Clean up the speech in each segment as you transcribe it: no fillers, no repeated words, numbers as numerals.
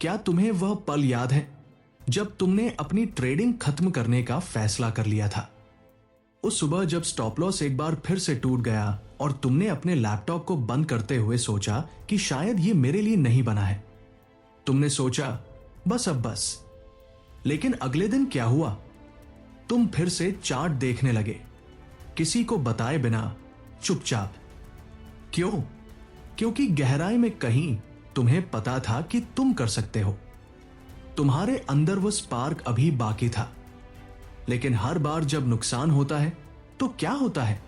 क्या तुम्हें वह पल याद है जब तुमने अपनी ट्रेडिंग खत्म करने का फैसला कर लिया था? उस सुबह जब स्टॉप लॉस एक बार फिर से टूट गया और तुमने अपने लैपटॉप को बंद करते हुए सोचा कि शायद ये मेरे लिए नहीं बना है। तुमने सोचा बस अब बस। लेकिन अगले दिन क्या हुआ? तुम फिर से चार्ट देखने लगे, किसी को बताए बिना, चुपचाप। क्यों? क्योंकि गहराई में कहीं तुम्हें पता था कि तुम कर सकते हो। तुम्हारे अंदर वो स्पार्क अभी बाकी था। लेकिन हर बार जब नुकसान होता है तो क्या होता है?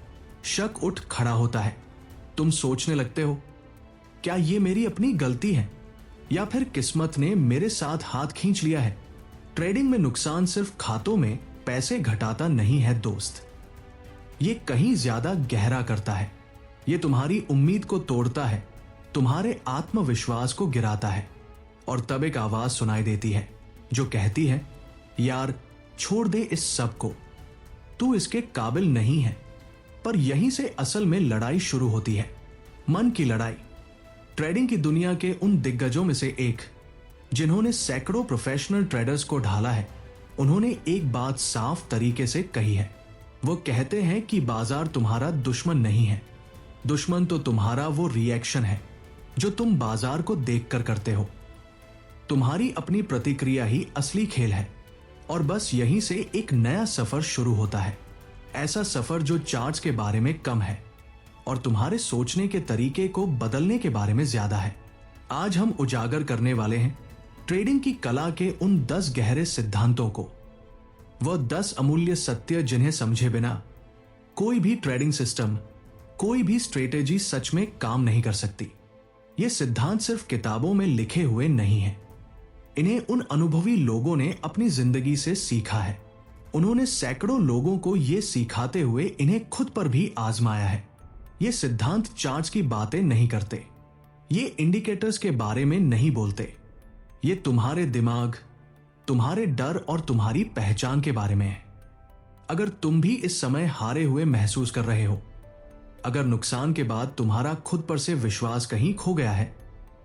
शक उठ खड़ा होता है। तुम सोचने लगते हो, क्या ये मेरी अपनी गलती है या फिर किस्मत ने मेरे साथ हाथ खींच लिया है? ट्रेडिंग में नुकसान सिर्फ खातों में पैसे घटाता नहीं है दोस्त, ये कहीं ज्यादा गहरा करता है। ये तुम्हारी उम्मीद को तोड़ता है, तुम्हारे आत्मविश्वास को गिराता है। और तब एक आवाज सुनाई देती है जो कहती है, यार छोड़ दे इस सब को, तू इसके काबिल नहीं है। पर यहीं से असल में लड़ाई शुरू होती है, मन की लड़ाई। ट्रेडिंग की दुनिया के उन दिग्गजों में से एक जिन्होंने सैकड़ों प्रोफेशनल ट्रेडर्स को ढाला है, उन्होंने एक बात साफ तरीके से कही है। वो कहते हैं कि बाजार तुम्हारा दुश्मन नहीं है, दुश्मन तो तुम्हारा वो रिएक्शन है जो तुम बाजार को देखकर करते हो। तुम्हारी अपनी प्रतिक्रिया ही असली खेल है। और बस यहीं से एक नया सफर शुरू होता है, ऐसा सफर जो चार्ट्स के बारे में कम है और तुम्हारे सोचने के तरीके को बदलने के बारे में ज्यादा है। आज हम उजागर करने वाले हैं ट्रेडिंग की कला के उन 10 गहरे सिद्धांतों को, वह 10 अमूल्य सत्य जिन्हें समझे बिना कोई भी ट्रेडिंग सिस्टम, कोई भी स्ट्रेटेजी सच में काम नहीं कर सकती। ये सिद्धांत सिर्फ किताबों में लिखे हुए नहीं हैं, इन्हें उन अनुभवी लोगों ने अपनी जिंदगी से सीखा है। उन्होंने सैकड़ों लोगों को यह सिखाते हुए इन्हें खुद पर भी आजमाया है। ये सिद्धांत चार्ट्स की बातें नहीं करते, ये इंडिकेटर्स के बारे में नहीं बोलते, ये तुम्हारे दिमाग, तुम्हारे डर और तुम्हारी पहचान के बारे में है। अगर तुम भी इस समय हारे हुए महसूस कर रहे हो, अगर नुकसान के बाद तुम्हारा खुद पर से विश्वास कहीं खो गया है,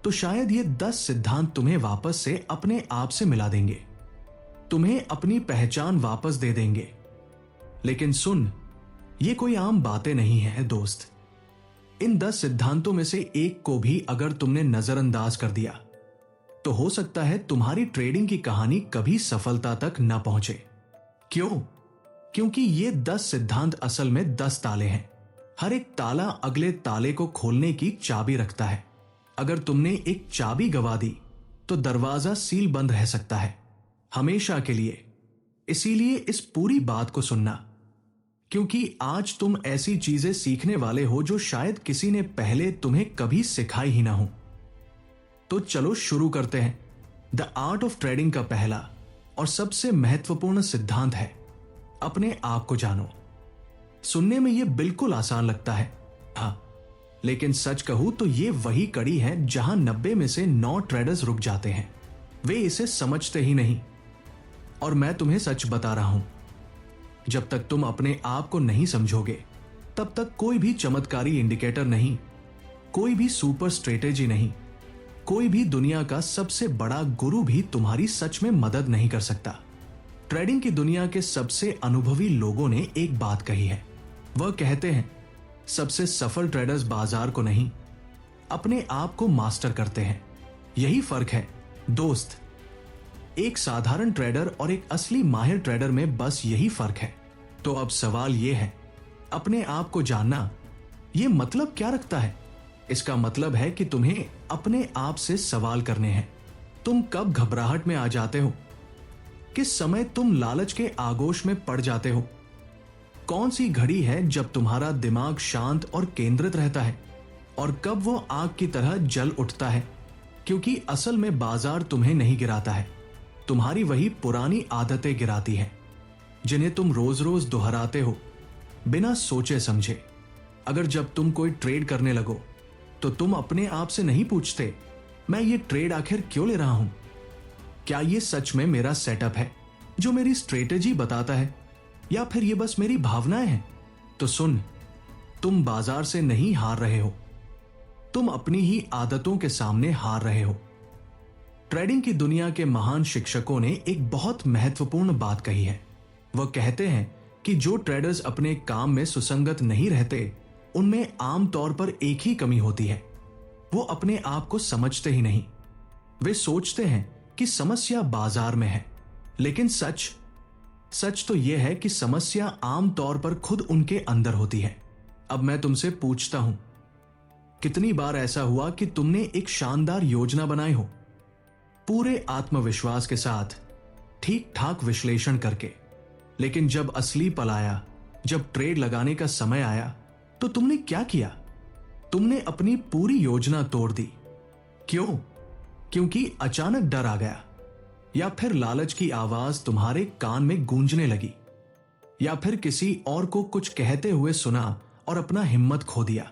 तो शायद ये 10 सिद्धांत तुम्हें वापस से अपने आप से मिला देंगे, तुम्हें अपनी पहचान वापस दे देंगे। लेकिन सुन, ये कोई आम बातें नहीं है दोस्त। इन 10 सिद्धांतों में से एक को भी अगर तुमने नजरअंदाज कर दिया तो हो सकता है तुम्हारी ट्रेडिंग की कहानी कभी सफलता तक न पहुंचे। क्यों? क्योंकि ये 10 सिद्धांत असल में 10 ताले हैं। हर एक ताला अगले ताले को खोलने की चाबी रखता है। अगर तुमने एक चाबी गवा दी तो दरवाजा सील बंद रह सकता है, हमेशा के लिए। इसीलिए इस पूरी बात को सुनना, क्योंकि आज तुम ऐसी चीजें सीखने वाले हो जो शायद किसी ने पहले तुम्हें कभी सिखाई ही ना हो। तो चलो शुरू करते हैं। द आर्ट ऑफ ट्रेडिंग का पहला और सबसे महत्वपूर्ण सिद्धांत है, अपने आप को जानो। सुनने में यह बिल्कुल आसान लगता है, हाँ, लेकिन सच कहूं तो यह वही कड़ी है जहां 90 में से 9 ट्रेडर्स रुक जाते हैं। वे इसे समझते ही नहीं। और मैं तुम्हें सच बता रहा हूं, जब तक तुम अपने आप को नहीं समझोगे तब तक कोई भी चमत्कारी इंडिकेटर नहीं, कोई भी सुपर स्ट्रेटेजी नहीं, कोई भी दुनिया का सबसे बड़ा गुरु भी तुम्हारी सच में मदद नहीं कर सकता। ट्रेडिंग की दुनिया के सबसे अनुभवी लोगों ने एक बात कही है। वह कहते हैं, सबसे सफल ट्रेडर्स बाजार को नहीं, अपने आप को मास्टर करते हैं। यही फर्क है दोस्त। एक साधारण ट्रेडर और एक असली माहिर ट्रेडर में बस यही फर्क है। तो अब सवाल यह है, अपने आप को जानना यह मतलब क्या रखता है? इसका मतलब है कि तुम्हें अपने आप से सवाल करने हैं। तुम कब घबराहट में आ जाते हो? किस समय तुम लालच के आगोश में पड़ जाते हो? कौन सी घड़ी है जब तुम्हारा दिमाग शांत और केंद्रित रहता है? और कब वो आग की तरह जल उठता है? क्योंकि असल में बाजार तुम्हें नहीं गिराता है, तुम्हारी वही पुरानी आदतें गिराती हैं, जिन्हें तुम रोज रोज दोहराते हो बिना सोचे समझे। अगर जब तुम कोई ट्रेड करने लगो तो तुम अपने आप से नहीं पूछते, मैं ये ट्रेड आखिर क्यों ले रहा हूं? क्या ये सच में मेरा सेटअप है जो मेरी स्ट्रेटेजी बताता है, या फिर ये बस मेरी भावनाएं हैं? तो सुन, तुम बाजार से नहीं हार रहे हो, तुम अपनी ही आदतों के सामने हार रहे हो। ट्रेडिंग की दुनिया के महान शिक्षकों ने एक बहुत महत्वपूर्ण बात कही है। वह कहते हैं कि जो ट्रेडर्स अपने काम में सुसंगत नहीं रहते, उनमें आमतौर पर एक ही कमी होती है, वो अपने आप को समझते ही नहीं। वे सोचते हैं कि समस्या बाजार में है, लेकिन सच तो यह है कि समस्या आमतौर पर खुद उनके अंदर होती है। अब मैं तुमसे पूछता हूं, कितनी बार ऐसा हुआ कि तुमने एक शानदार योजना बनाई हो, पूरे आत्मविश्वास के साथ, ठीक ठाक विश्लेषण करके, लेकिन जब असली पल आया, जब ट्रेड लगाने का समय आया, तो तुमने क्या किया? तुमने अपनी पूरी योजना तोड़ दी। क्यों? क्योंकि अचानक डर आ गया, या फिर लालच की आवाज तुम्हारे कान में गूंजने लगी, या फिर किसी और को कुछ कहते हुए सुना और अपना हिम्मत खो दिया।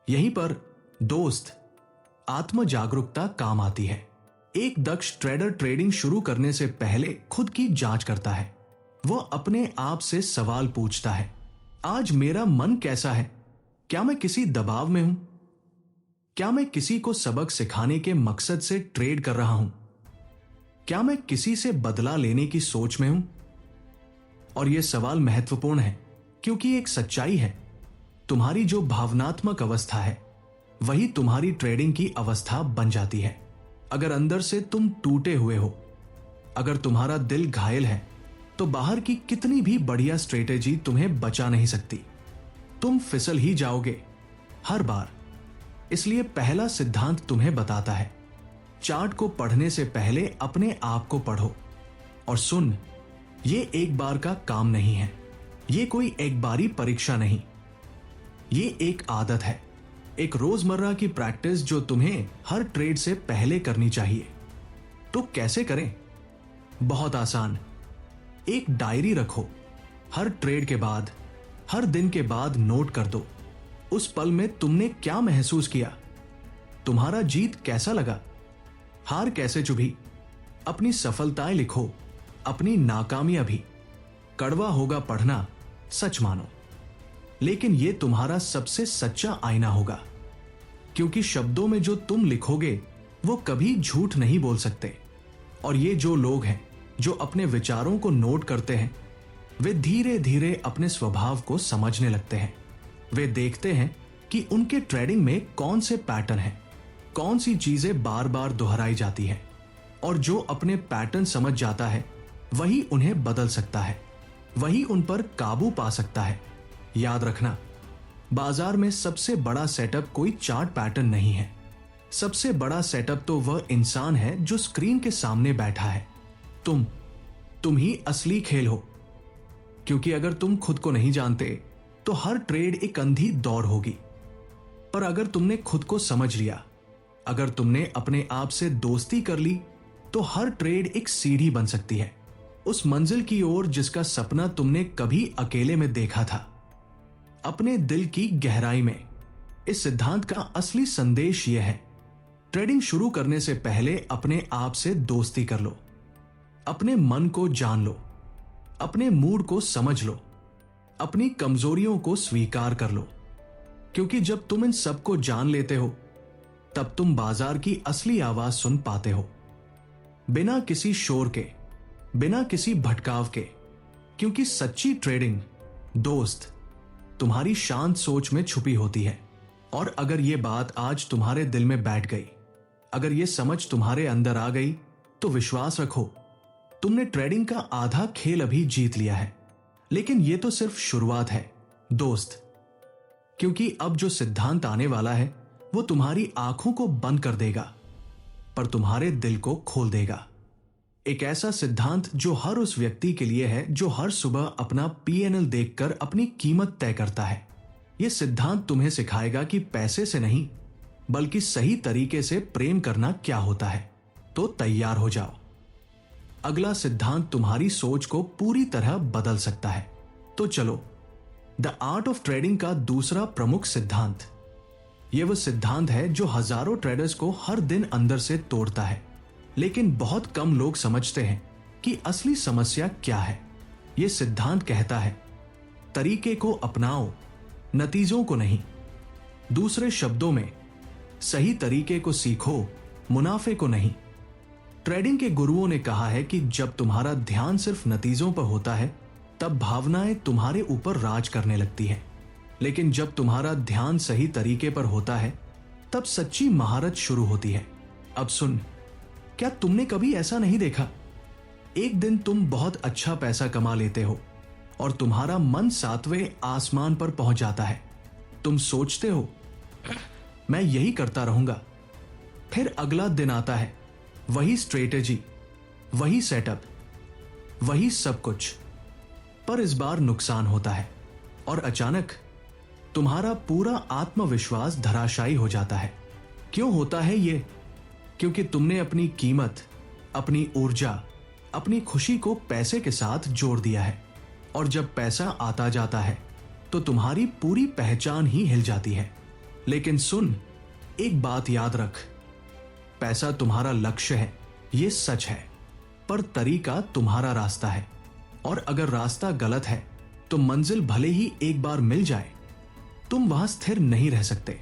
यहीं पर दोस्त, आत्म जागरूकता काम आती है। एक दक्ष ट्रेडर ट्रेडिंग शुरू करने से पहले खुद की जांच करता है। वह अपने आप से सवाल पूछता है, आज मेरा मन कैसा है? क्या मैं किसी दबाव में हूं? क्या मैं किसी को सबक सिखाने के मकसद से ट्रेड कर रहा हूं? क्या मैं किसी से बदला लेने की सोच में हूं? और यह सवाल महत्वपूर्ण है, क्योंकि एक सच्चाई है, तुम्हारी जो भावनात्मक अवस्था है, वही तुम्हारी ट्रेडिंग की अवस्था बन जाती है। अगर अंदर से तुम टूटे हुए हो, अगर तुम्हारा दिल घायल है, तो बाहर की कितनी भी बढ़िया स्ट्रेटेजी तुम्हें बचा नहीं सकती। तुम फिसल ही जाओगे हर बार। इसलिए पहला सिद्धांत तुम्हें बताता है, चार्ट को पढ़ने से पहले अपने आप को पढ़ो। और सुन, ये एक बार का काम नहीं है, ये कोई एक बारी परीक्षा नहीं, ये एक आदत है, एक रोजमर्रा की प्रैक्टिस जो तुम्हें हर ट्रेड से पहले करनी चाहिए। तो कैसे करें? बहुत आसान। एक डायरी रखो, हर ट्रेड के बाद, हर दिन के बाद नोट कर दो, उस पल में तुमने क्या महसूस किया, तुम्हारा जीत कैसा लगा, हार कैसे चुभी। अपनी सफलताएं लिखो, अपनी नाकामियां भी। कड़वा होगा पढ़ना, सच मानो, लेकिन यह तुम्हारा सबसे सच्चा आईना होगा, क्योंकि शब्दों में जो तुम लिखोगे वो कभी झूठ नहीं बोल सकते। और ये जो लोग हैं जो अपने विचारों को नोट करते हैं, वे धीरे धीरे अपने स्वभाव को समझने लगते हैं। वे देखते हैं कि उनके ट्रेडिंग में कौन से पैटर्न हैं, कौन सी चीजें बार बार दोहराई जाती हैं, और जो अपने पैटर्न समझ जाता है वही उन्हें बदल सकता है, वही उन पर काबू पा सकता है। याद रखना, बाजार में सबसे बड़ा सेटअप कोई चार्ट पैटर्न नहीं है। सबसे बड़ा सेटअप तो वह इंसान है जो स्क्रीन के सामने बैठा है। तुम ही असली खेल हो, क्योंकि अगर तुम खुद को नहीं जानते तो हर ट्रेड एक अंधी दौड़ होगी। पर अगर तुमने खुद को समझ लिया, अगर तुमने अपने आप से दोस्ती कर ली, तो हर ट्रेड एक सीढ़ी बन सकती है, उस मंजिल की ओर जिसका सपना तुमने कभी अकेले में देखा था। अपने दिल की गहराई में इस सिद्धांत का असली संदेश यह है, ट्रेडिंग शुरू करने से पहले अपने आप से दोस्ती कर लो, अपने मन को जान लो, अपने मूड को समझ लो, अपनी कमजोरियों को स्वीकार कर लो। क्योंकि जब तुम इन सबको जान लेते हो, तब तुम बाजार की असली आवाज सुन पाते हो, बिना किसी शोर के, बिना किसी भटकाव के। क्योंकि सच्ची ट्रेडिंग, दोस्त, तुम्हारी शांत सोच में छुपी होती है। और अगर यह बात आज तुम्हारे दिल में बैठ गई, अगर यह समझ तुम्हारे अंदर आ गई, तो विश्वास रखो, तुमने ट्रेडिंग का आधा खेल अभी जीत लिया है। लेकिन यह तो सिर्फ शुरुआत है दोस्त, क्योंकि अब जो सिद्धांत आने वाला है वो तुम्हारी आंखों को बंद कर देगा, पर तुम्हारे दिल को खोल देगा। एक ऐसा सिद्धांत जो हर उस व्यक्ति के लिए है जो हर सुबह अपना पीएनएल देखकर अपनी कीमत तय करता है। यह सिद्धांत तुम्हें सिखाएगा कि पैसे से नहीं, बल्कि सही तरीके से प्रेम करना क्या होता है। तो तैयार हो जाओ, अगला सिद्धांत तुम्हारी सोच को पूरी तरह बदल सकता है। तो चलो, द आर्ट ऑफ ट्रेडिंग का दूसरा प्रमुख सिद्धांत, यह वह सिद्धांत है जो हजारों ट्रेडर्स को हर दिन अंदर से तोड़ता है। लेकिन बहुत कम लोग समझते हैं कि असली समस्या क्या है। यह सिद्धांत कहता है, तरीके को अपनाओ, नतीजों को नहीं। दूसरे शब्दों में, सही तरीके को सीखो, मुनाफे को नहीं। ट्रेडिंग के गुरुओं ने कहा है कि जब तुम्हारा ध्यान सिर्फ नतीजों पर होता है तब भावनाएं तुम्हारे ऊपर राज करने लगती हैं, लेकिन जब तुम्हारा ध्यान सही तरीके पर होता है तब सच्ची महारत शुरू होती है। अब सुन, क्या तुमने कभी ऐसा नहीं देखा? एक दिन तुम बहुत अच्छा पैसा कमा लेते हो और तुम्हारा मन 7वें आसमान पर पहुंच जाता है। तुम सोचते हो मैं यही करता रहूंगा। फिर अगला दिन आता है, वही स्ट्रेटेजी, वही सेटअप, वही सब कुछ, पर इस बार नुकसान होता है और अचानक तुम्हारा पूरा आत्मविश्वास धराशायी हो जाता है। क्यों होता है ये? क्योंकि तुमने अपनी कीमत, अपनी ऊर्जा, अपनी खुशी को पैसे के साथ जोड़ दिया है, और जब पैसा आता जाता है तो तुम्हारी पूरी पहचान ही हिल जाती है। लेकिन सुन, एक बात याद रख, पैसा तुम्हारा लक्ष्य है, ये सच है, पर तरीका तुम्हारा रास्ता है, और अगर रास्ता गलत है तो मंजिल भले ही एक बार मिल जाए, तुम वहां स्थिर नहीं रह सकते।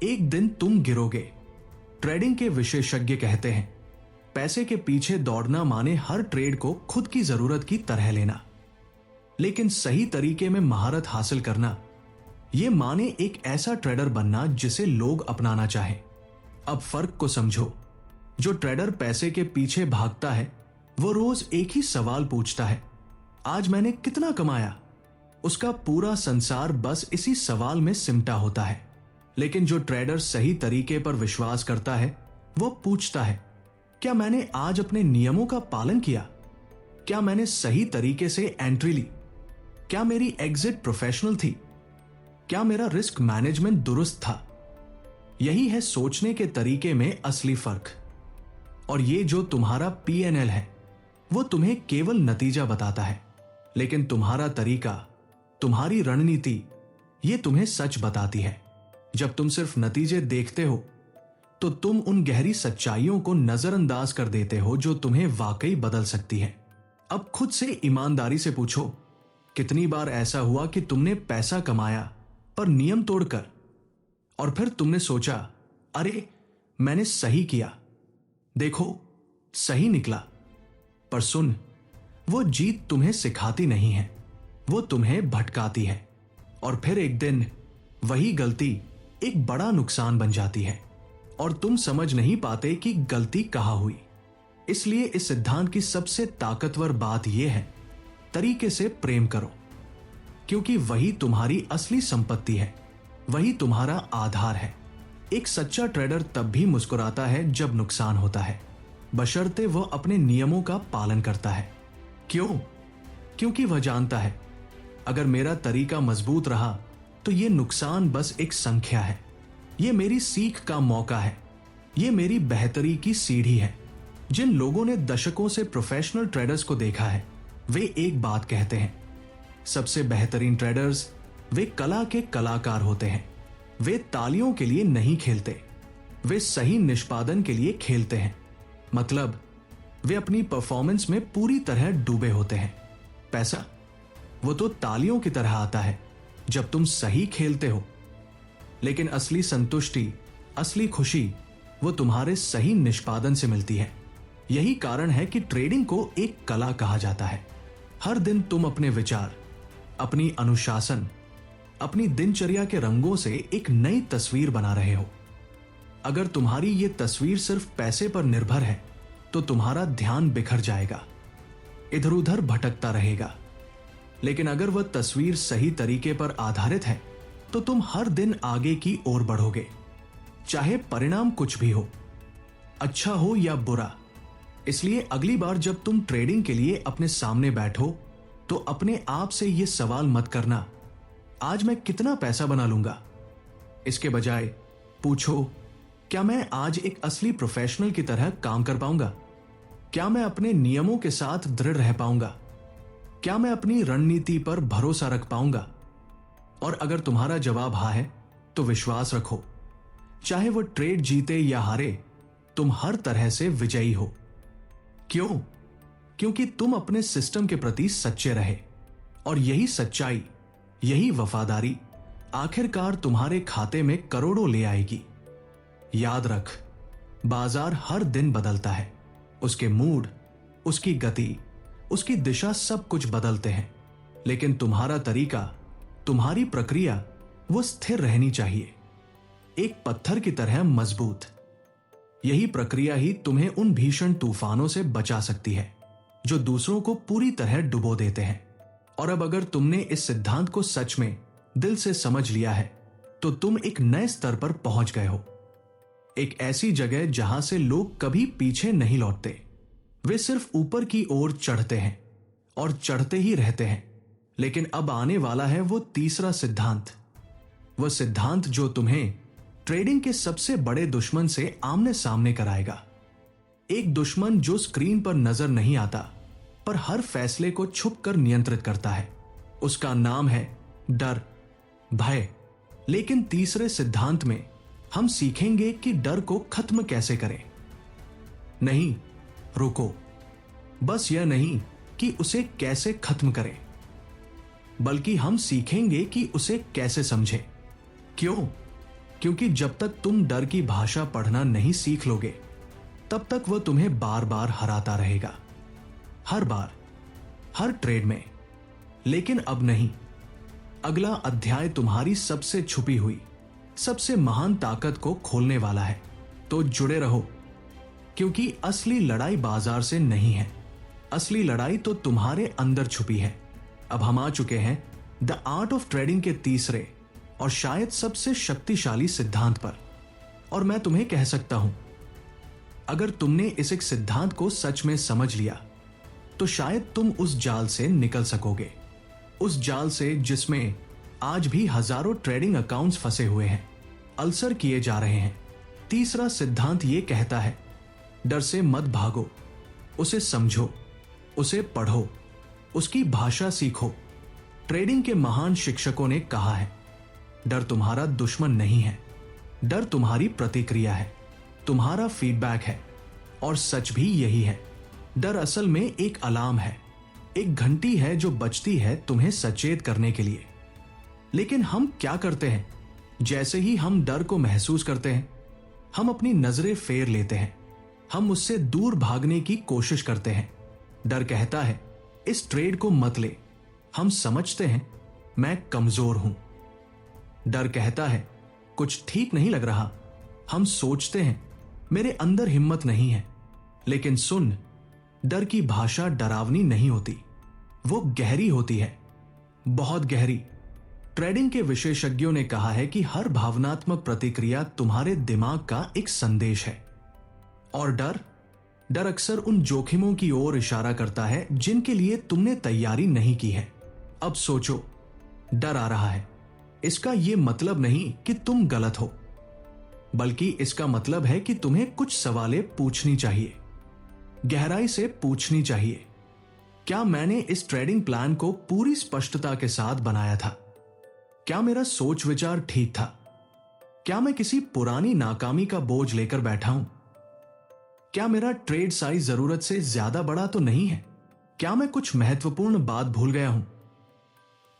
एक दिन तुम गिरोगे। ट्रेडिंग के विशेषज्ञ कहते हैं, पैसे के पीछे दौड़ना माने हर ट्रेड को खुद की जरूरत की तरह लेना, लेकिन सही तरीके में महारत हासिल करना यह माने एक ऐसा ट्रेडर बनना जिसे लोग अपनाना चाहें। अब फर्क को समझो। जो ट्रेडर पैसे के पीछे भागता है वो रोज एक ही सवाल पूछता है, आज मैंने कितना कमाया? उसका पूरा संसार बस इसी सवाल में सिमटा होता है। लेकिन जो ट्रेडर सही तरीके पर विश्वास करता है वो पूछता है, क्या मैंने आज अपने नियमों का पालन किया? क्या मैंने सही तरीके से एंट्री ली? क्या मेरी एग्जिट प्रोफेशनल थी? क्या मेरा रिस्क मैनेजमेंट दुरुस्त था? यही है सोचने के तरीके में असली फर्क। और ये जो तुम्हारा PNL है वो तुम्हें केवल नतीजा बताता है, लेकिन तुम्हारा तरीका, तुम्हारी रणनीति, ये तुम्हें सच बताती है। जब तुम सिर्फ नतीजे देखते हो तो तुम उन गहरी सच्चाइयों को नजरअंदाज कर देते हो जो तुम्हें वाकई बदल सकती है। अब खुद से ईमानदारी से पूछो, कितनी बार ऐसा हुआ कि तुमने पैसा कमाया पर नियम तोड़कर, और फिर तुमने सोचा, अरे मैंने सही किया, देखो सही निकला। पर सुन, वो जीत तुम्हें सिखाती नहीं है, वो तुम्हें भटकाती है, और फिर एक दिन वही गलती एक बड़ा नुकसान बन जाती है और तुम समझ नहीं पाते कि गलती कहां हुई। इसलिए इस सिद्धांत की सबसे ताकतवर बात यह है, तरीके से प्रेम करो, क्योंकि वही तुम्हारी असली संपत्ति है, वही तुम्हारा आधार है। एक सच्चा ट्रेडर तब भी मुस्कुराता है जब नुकसान होता है, बशर्ते वह अपने नियमों का पालन करता है। क्यों? क्योंकि वह जानता है, अगर मेरा तरीका मजबूत रहा तो यह नुकसान बस एक संख्या है, यह मेरी सीख का मौका है, यह मेरी बेहतरी की सीढ़ी है। जिन लोगों ने दशकों से प्रोफेशनल ट्रेडर्स को देखा है वे एक बात कहते हैं, सबसे बेहतरीन ट्रेडर्स वे कला के कलाकार होते हैं। वे तालियों के लिए नहीं खेलते, वे सही निष्पादन के लिए खेलते हैं। मतलब वे अपनी परफॉर्मेंस में पूरी तरह डूबे होते हैं। पैसा वो तो तालियों की तरह आता है जब तुम सही खेलते हो, लेकिन असली संतुष्टि, असली खुशी वो तुम्हारे सही निष्पादन से मिलती है। यही कारण है कि ट्रेडिंग को एक कला कहा जाता है। हर दिन तुम अपने विचार, अपनी अनुशासन, अपनी दिनचर्या के रंगों से एक नई तस्वीर बना रहे हो। अगर तुम्हारी ये तस्वीर सिर्फ पैसे पर निर्भर है तो तुम्हारा ध्यान बिखर जाएगा, इधर उधर भटकता रहेगा। लेकिन अगर वह तस्वीर सही तरीके पर आधारित है तो तुम हर दिन आगे की ओर बढ़ोगे, चाहे परिणाम कुछ भी हो, अच्छा हो या बुरा। इसलिए अगली बार जब तुम ट्रेडिंग के लिए अपने सामने बैठो तो अपने आप से यह सवाल मत करना, आज मैं कितना पैसा बना लूंगा। इसके बजाय पूछो, क्या मैं आज एक असली प्रोफेशनल की तरह काम कर पाऊंगा? क्या मैं अपने नियमों के साथ दृढ़ रह पाऊंगा? क्या मैं अपनी रणनीति पर भरोसा रख पाऊंगा? और अगर तुम्हारा जवाब हाँ है तो विश्वास रखो, चाहे वो ट्रेड जीते या हारे, तुम हर तरह से विजयी हो। क्यों? क्योंकि तुम अपने सिस्टम के प्रति सच्चे रहे, और यही सच्चाई, यही वफादारी आखिरकार तुम्हारे खाते में करोड़ों ले आएगी। याद रख, बाजार हर दिन बदलता है, उसके मूड, उसकी गति, उसकी दिशा सब कुछ बदलते हैं, लेकिन तुम्हारा तरीका, तुम्हारी प्रक्रिया वो स्थिर रहनी चाहिए, एक पत्थर की तरह मजबूत। यही प्रक्रिया ही तुम्हें उन भीषण तूफानों से बचा सकती है जो दूसरों को पूरी तरह डुबो देते हैं। और अब अगर तुमने इस सिद्धांत को सच में दिल से समझ लिया है तो तुम एक नए स्तर पर पहुंच गए हो, एक ऐसी जगह जहां से लोग कभी पीछे नहीं लौटते। वे सिर्फ ऊपर की ओर चढ़ते हैं और चढ़ते ही रहते हैं। लेकिन अब आने वाला है वो तीसरा सिद्धांत, वह सिद्धांत जो तुम्हें ट्रेडिंग के सबसे बड़े दुश्मन से आमने सामने कराएगा। एक दुश्मन जो स्क्रीन पर नजर नहीं आता पर हर फैसले को छुपकर नियंत्रित करता है। उसका नाम है डर, भय। लेकिन तीसरे सिद्धांत में हम सीखेंगे कि डर को खत्म कैसे करें। नहीं, रुको, बस यह नहीं कि उसे कैसे खत्म करें, बल्कि हम सीखेंगे कि उसे कैसे समझें। क्यों? क्योंकि जब तक तुम डर की भाषा पढ़ना नहीं सीख लोगे तब तक वह तुम्हें बार बार हराता रहेगा, हर बार, हर ट्रेड में। लेकिन अब नहीं, अगला अध्याय तुम्हारी सबसे छुपी हुई, सबसे महान ताकत को खोलने वाला है। तो जुड़े रहो, क्योंकि असली लड़ाई बाजार से नहीं है, असली लड़ाई तो तुम्हारे अंदर छुपी है। अब हम आ चुके हैं द आर्ट ऑफ ट्रेडिंग के तीसरे और शायद सबसे शक्तिशाली सिद्धांत पर। और मैं तुम्हें कह सकता हूं, अगर तुमने इस एक सिद्धांत को सच में समझ लिया तो शायद तुम उस जाल से निकल सकोगे, उस जाल से जिसमें आज भी हजारों ट्रेडिंग अकाउंट्स फंसे हुए हैं, अल्सर किए जा रहे हैं। तीसरा सिद्धांत यह कहता है, डर से मत भागो, उसे समझो, उसे पढ़ो, उसकी भाषा सीखो। ट्रेडिंग के महान शिक्षकों ने कहा है, डर तुम्हारा दुश्मन नहीं है, डर तुम्हारी प्रतिक्रिया है, तुम्हारा फीडबैक है। और सच भी यही है। डर असल में एक अलार्म है, एक घंटी है जो बजती है तुम्हें सचेत करने के लिए। लेकिन हम क्या करते हैं? जैसे ही हम डर को महसूस करते हैं, हम अपनी नजरें फेर लेते हैं, हम उससे दूर भागने की कोशिश करते हैं। डर कहता है, इस ट्रेड को मत ले। हम समझते हैं, मैं कमजोर हूं। डर कहता है, कुछ ठीक नहीं लग रहा। हम सोचते हैं, मेरे अंदर हिम्मत नहीं है। लेकिन सुन, डर की भाषा डरावनी नहीं होती, वो गहरी होती है, बहुत गहरी। ट्रेडिंग के विशेषज्ञों ने कहा है कि हर भावनात्मक प्रतिक्रिया तुम्हारे दिमाग का एक संदेश है। और डर अक्सर उन जोखिमों की ओर इशारा करता है जिनके लिए तुमने तैयारी नहीं की है। अब सोचो, डर आ रहा है, इसका यह मतलब नहीं कि तुम गलत हो, बल्कि इसका मतलब है कि तुम्हें कुछ सवालें पूछनी चाहिए, गहराई से पूछनी चाहिए। क्या मैंने इस ट्रेडिंग प्लान को पूरी स्पष्टता के साथ बनाया था? क्या मेरा सोच विचार ठीक था? क्या मैं किसी पुरानी नाकामी का बोझ लेकर बैठा हूं? क्या मेरा ट्रेड साइज जरूरत से ज्यादा बड़ा तो नहीं है? क्या मैं कुछ महत्वपूर्ण बात भूल गया हूं?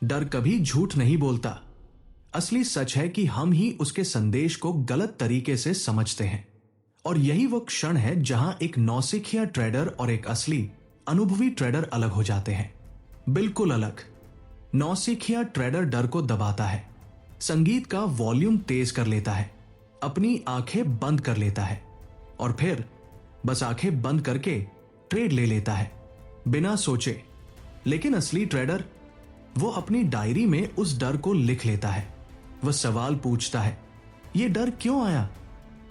डर कभी झूठ नहीं बोलता। असली सच है कि हम ही उसके संदेश को गलत तरीके से समझते हैं। और यही वो क्षण है जहां एक नौसिखिया ट्रेडर और एक असली अनुभवी ट्रेडर अलग हो जाते हैं, बिल्कुल अलग। नौसिखिया ट्रेडर डर को दबाता है, संगीत का वॉल्यूम तेज कर लेता है, अपनी आंखें बंद कर लेता है और फिर बस आंखें बंद करके ट्रेड ले लेता है बिना सोचे। लेकिन असली ट्रेडर, वो अपनी डायरी में उस डर को लिख लेता है। वह सवाल पूछता है, यह डर क्यों आया?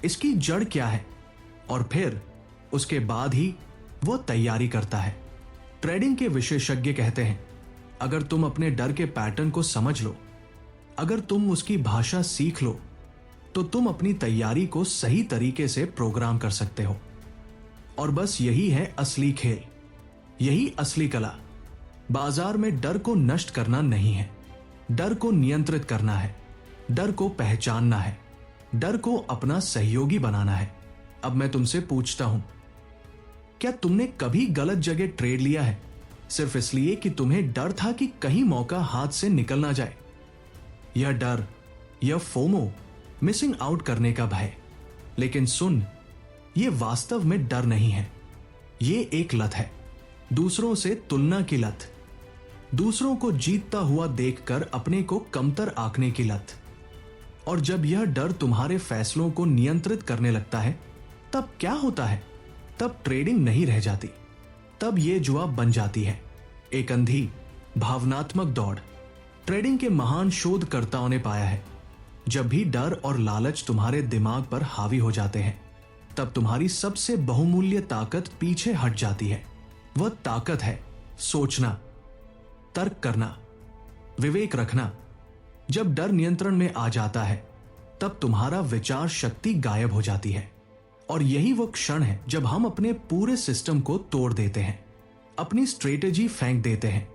इसकी जड़ क्या है? और फिर उसके बाद ही वो तैयारी करता है। ट्रेडिंग के विशेषज्ञ कहते हैं, अगर तुम अपने डर के पैटर्न को समझ लो, अगर तुम उसकी भाषा सीख लो, तो तुम अपनी तैयारी को सही तरीके से प्रोग्राम कर सकते हो। और बस यही है असली खेल, यही असली कला। बाजार में डर को नष्ट करना नहीं है, डर को नियंत्रित करना है, डर को पहचानना है, डर को अपना सहयोगी बनाना है। अब मैं तुमसे पूछता हूं, क्या तुमने कभी गलत जगह ट्रेड लिया है सिर्फ इसलिए कि तुम्हें डर था कि कहीं मौका हाथ से निकल ना जाए? यह डर, यह फोमो, मिसिंग आउट करने का भय। लेकिन सुन, यह वास्तव में डर नहीं है, ये एक लत है, दूसरों से तुलना की लत, दूसरों को जीतता हुआ देखकर अपने को कमतर आंकने की लत। और जब यह डर तुम्हारे फैसलों को नियंत्रित करने लगता है, तब क्या होता है? तब ट्रेडिंग नहीं रह जाती, तब यह जुआ बन जाती है, एक अंधी भावनात्मक दौड़। ट्रेडिंग के महान शोधकर्ताओं ने पाया है, जब भी डर और लालच तुम्हारे दिमाग पर हावी हो जाते हैं, तब तुम्हारी सबसे बहुमूल्य ताकत पीछे हट जाती है। वह ताकत है सोचना, तर्क करना, विवेक रखना। जब डर नियंत्रण में आ जाता है, तब तुम्हारा विचार शक्ति गायब हो जाती है। और यही वो क्षण है जब हम अपने पूरे सिस्टम को तोड़ देते हैं, अपनी स्ट्रेटेजी फेंक देते हैं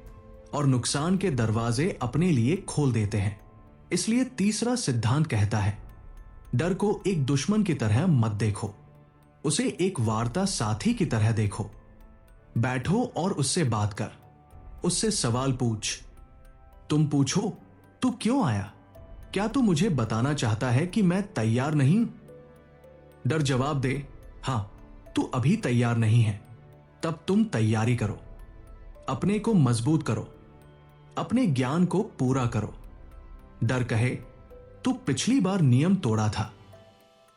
और नुकसान के दरवाजे अपने लिए खोल देते हैं। इसलिए तीसरा सिद्धांत कहता है, डर को एक दुश्मन की तरह मत देखो, उसे एक वार्ता साथी की तरह देखो। बैठो और उससे बात कर, उससे सवाल पूछ। तुम पूछो, तू क्यों आया? क्या तू मुझे बताना चाहता है कि मैं तैयार नहीं? डर जवाब दे, हां, तू अभी तैयार नहीं है। तब तुम तैयारी करो, अपने को मजबूत करो, अपने ज्ञान को पूरा करो। डर कहे, तू पिछली बार नियम तोड़ा था,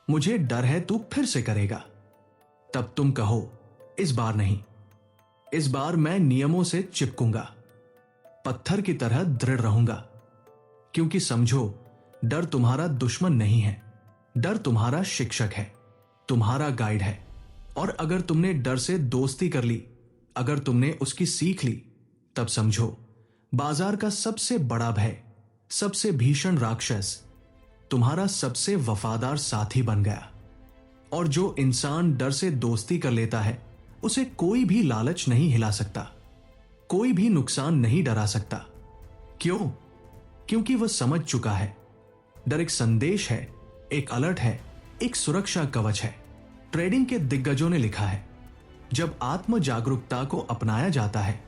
मुझे डर है तू फिर से करेगा। तब तुम कहो, इस बार नहीं, इस बार मैं नियमों से चिपकूंगा, पत्थर की तरह दृढ़ रहूंगा। क्योंकि समझो, डर तुम्हारा दुश्मन नहीं है, डर तुम्हारा शिक्षक है, तुम्हारा गाइड है। और अगर तुमने डर से दोस्ती कर ली, अगर तुमने उसकी सीख ली, तब समझो बाजार का सबसे बड़ा भय, सबसे भीषण राक्षस तुम्हारा सबसे वफादार साथी बन गया। और जो इंसान डर से दोस्ती कर लेता है, उसे कोई भी लालच नहीं हिला सकता, कोई भी नुकसान नहीं डरा सकता। क्यों? क्योंकि वह समझ चुका है, डर एक संदेश है, एक अलर्ट है, एक सुरक्षा कवच है। ट्रेडिंग के दिग्गजों ने लिखा है, जब आत्म जागरूकता को अपनाया जाता है,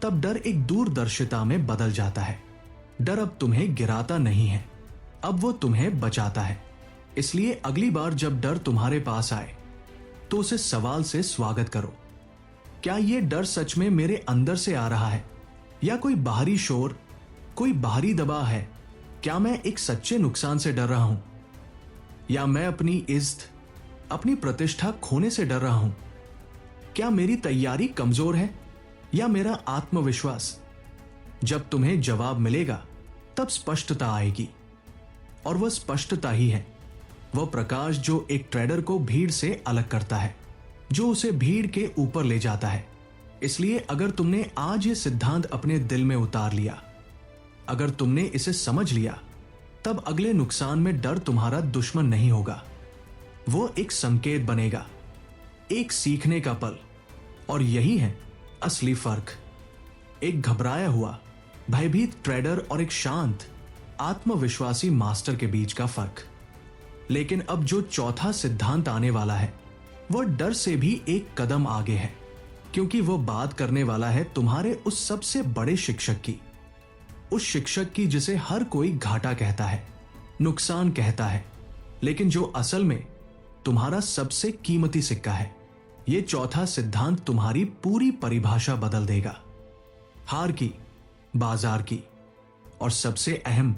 तब डर एक दूरदर्शिता में बदल जाता है। डर अब तुम्हें गिराता नहीं है, अब वो तुम्हें बचाता है। इसलिए अगली बार जब डर तुम्हारे पास आए, तो उसे सवाल से स्वागत करो, क्या यह डर सच में मेरे अंदर से आ रहा है, या कोई बाहरी शोर, कोई बाहरी दबाव है? क्या मैं एक सच्चे नुकसान से डर रहा हूं, या मैं अपनी इज्जत, अपनी प्रतिष्ठा खोने से डर रहा हूं? क्या मेरी तैयारी कमजोर है, या मेरा आत्मविश्वास? जब तुम्हें जवाब मिलेगा, तब स्पष्टता आएगी। और वह स्पष्टता ही है वह प्रकाश जो एक ट्रेडर को भीड़ से अलग करता है, जो उसे भीड़ के ऊपर ले जाता है। इसलिए अगर तुमने आज ये सिद्धांत अपने दिल में उतार लिया, अगर तुमने इसे समझ लिया, तब अगले नुकसान में डर तुम्हारा दुश्मन नहीं होगा, वो एक संकेत बनेगा, एक सीखने का पल। और यही है असली फर्क, एक घबराया हुआ भयभीत ट्रेडर और एक शांत आत्मविश्वासी मास्टर के बीच का फर्क। लेकिन अब जो चौथा सिद्धांत आने वाला है, वह डर से भी एक कदम आगे है, क्योंकि वह बात करने वाला है तुम्हारे उस सबसे बड़े शिक्षक की, उस शिक्षक की जिसे हर कोई घाटा कहता है, नुकसान कहता है, लेकिन जो असल में तुम्हारा सबसे कीमती सिक्का है। यह चौथा सिद्धांत तुम्हारी पूरी परिभाषा बदल देगा, हार की, बाजार की, और सबसे अहम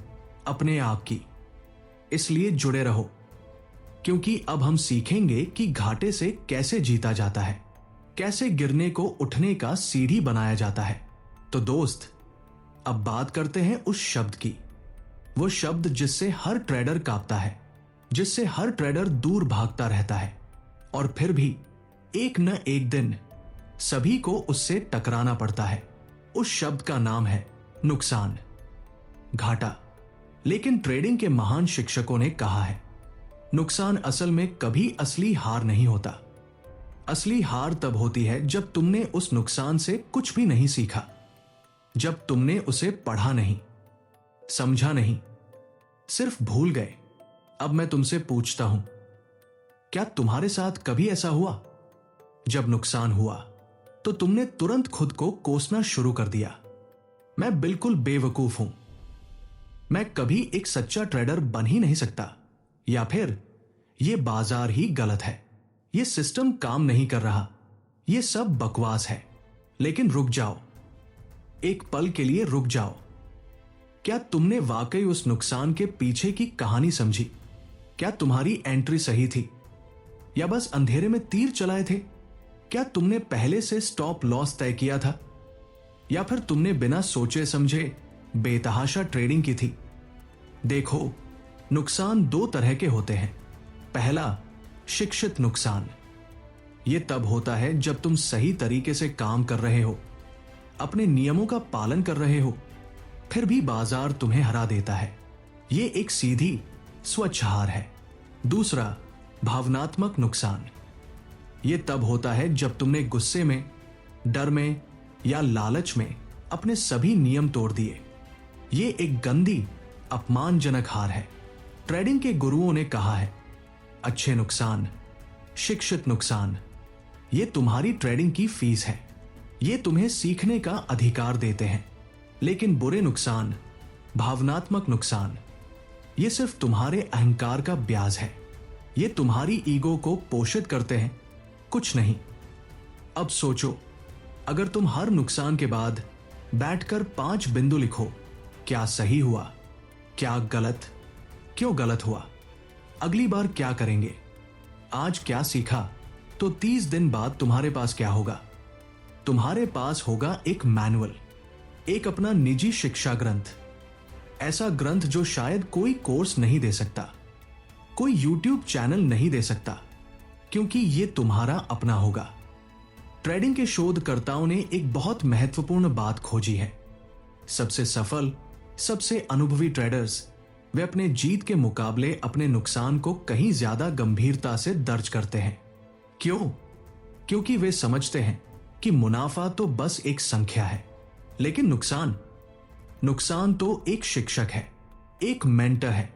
अपने आप की। इसलिए जुड़े रहो, क्योंकि अब हम सीखेंगे कि घाटे से कैसे जीता जाता है, कैसे गिरने को उठने का सीढ़ी बनाया जाता है। तो दोस्त, अब बात करते हैं उस शब्द की, वो शब्द जिससे हर ट्रेडर कांपता है, जिससे हर ट्रेडर दूर भागता रहता है, और फिर भी एक न एक दिन सभी को उससे टकराना पड़ता है। उस शब्द का नाम है नुकसान, घाटा। लेकिन ट्रेडिंग के महान शिक्षकों ने कहा है, नुकसान असल में कभी असली हार नहीं होता। असली हार तब होती है जब तुमने उस नुकसान से कुछ भी नहीं सीखा, जब तुमने उसे पढ़ा नहीं, समझा नहीं, सिर्फ भूल गए। अब मैं तुमसे पूछता हूं, क्या तुम्हारे साथ कभी ऐसा हुआ, जब नुकसान हुआ तो तुमने तुरंत खुद को कोसना शुरू कर दिया, मैं बिल्कुल बेवकूफ हूं, मैं कभी एक सच्चा ट्रेडर बन ही नहीं सकता, या फिर यह बाजार ही गलत है, यह सिस्टम काम नहीं कर रहा, ये सब बकवास है। लेकिन रुक जाओ, एक पल के लिए रुक जाओ। क्या तुमने वाकई उस नुकसान के पीछे की कहानी समझी? क्या तुम्हारी एंट्री सही थी या बस अंधेरे में तीर चलाए थे? क्या तुमने पहले से स्टॉप लॉस तय किया था या फिर तुमने बिना सोचे समझे बेतहाशा ट्रेडिंग की थी? देखो, नुकसान दो तरह के होते हैं। पहला, शिक्षित नुकसान। यह तब होता है जब तुम सही तरीके से काम कर रहे हो, अपने नियमों का पालन कर रहे हो, फिर भी बाजार तुम्हें हरा देता है। यह एक सीधी स्वच्छ हार है। दूसरा, भावनात्मक नुकसान। यह तब होता है जब तुमने गुस्से में, डर में या लालच में अपने सभी नियम तोड़ दिए। यह एक गंदी, अपमानजनक हार है। ट्रेडिंग के गुरुओं ने कहा है, अच्छे नुकसान, शिक्षित नुकसान, ये तुम्हारी ट्रेडिंग की फीस है। ये तुम्हें सीखने का अधिकार देते हैं। लेकिन बुरे नुकसान, भावनात्मक नुकसान, ये सिर्फ तुम्हारे अहंकार का ब्याज है। ये तुम्हारी ईगो को पोषित करते हैं, कुछ नहीं। अब सोचो, अगर तुम हर नुकसान के बाद बैठकर 5 बिंदु लिखो, क्या सही हुआ, क्या गलत, क्यों गलत हुआ, अगली बार क्या करेंगे, आज क्या सीखा, तो 30 दिन बाद तुम्हारे पास क्या होगा? तुम्हारे पास होगा एक मैनुअल, एक अपना निजी शिक्षा ग्रंथ। ऐसा ग्रंथ जो शायद कोई कोर्स नहीं दे सकता, कोई यूट्यूब चैनल नहीं दे सकता, क्योंकि यह तुम्हारा अपना होगा। ट्रेडिंग के शोधकर्ताओं ने एक बहुत महत्वपूर्ण बात खोजी है। सबसे सफल, सबसे अनुभवी ट्रेडर्स, वे अपने जीत के मुकाबले अपने नुकसान को कहीं ज्यादा गंभीरता से दर्ज करते हैं। क्यों? क्योंकि वे समझते हैं कि मुनाफा तो बस एक संख्या है, लेकिन नुकसान तो एक शिक्षक है, एक मेंटर है।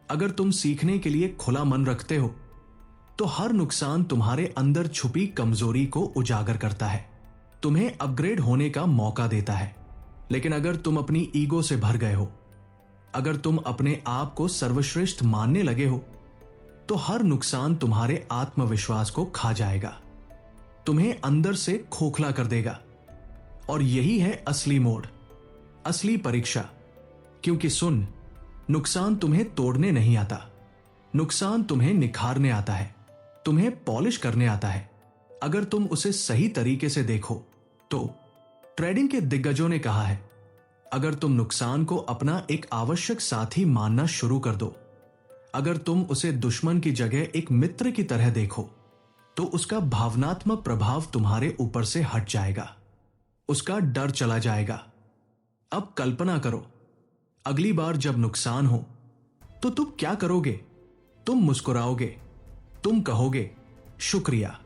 अगर तुम सीखने के लिए खुला मन रखते हो तो हर नुकसान तुम्हारे अंदर छुपी कमजोरी को उजागर करता है, तुम्हें अपग्रेड होने का मौका देता है। लेकिन अगर तुम अपनी ईगो से भर गए हो, अगर तुम अपने आप को सर्वश्रेष्ठ मानने लगे हो, तो हर नुकसान तुम्हारे आत्मविश्वास को खा जाएगा, तुम्हें अंदर से खोखला कर देगा। और यही है असली मोड़, असली परीक्षा। क्योंकि सुन, नुकसान तुम्हें तोड़ने नहीं आता, नुकसान तुम्हें निखारने आता है, तुम्हें पॉलिश करने आता है, अगर तुम उसे सही तरीके से देखो तो। ट्रेडिंग के दिग्गजों ने कहा है, अगर तुम नुकसान को अपना एक आवश्यक साथी मानना शुरू कर दो, अगर तुम उसे दुश्मन की जगह एक मित्र की तरह देखो, तो उसका भावनात्मक प्रभाव तुम्हारे ऊपर से हट जाएगा, उसका डर चला जाएगा। अब कल्पना करो, अगली बार जब नुकसान हो तो तुम क्या करोगे? तुम मुस्कुराओगे, तुम कहोगे, शुक्रिया,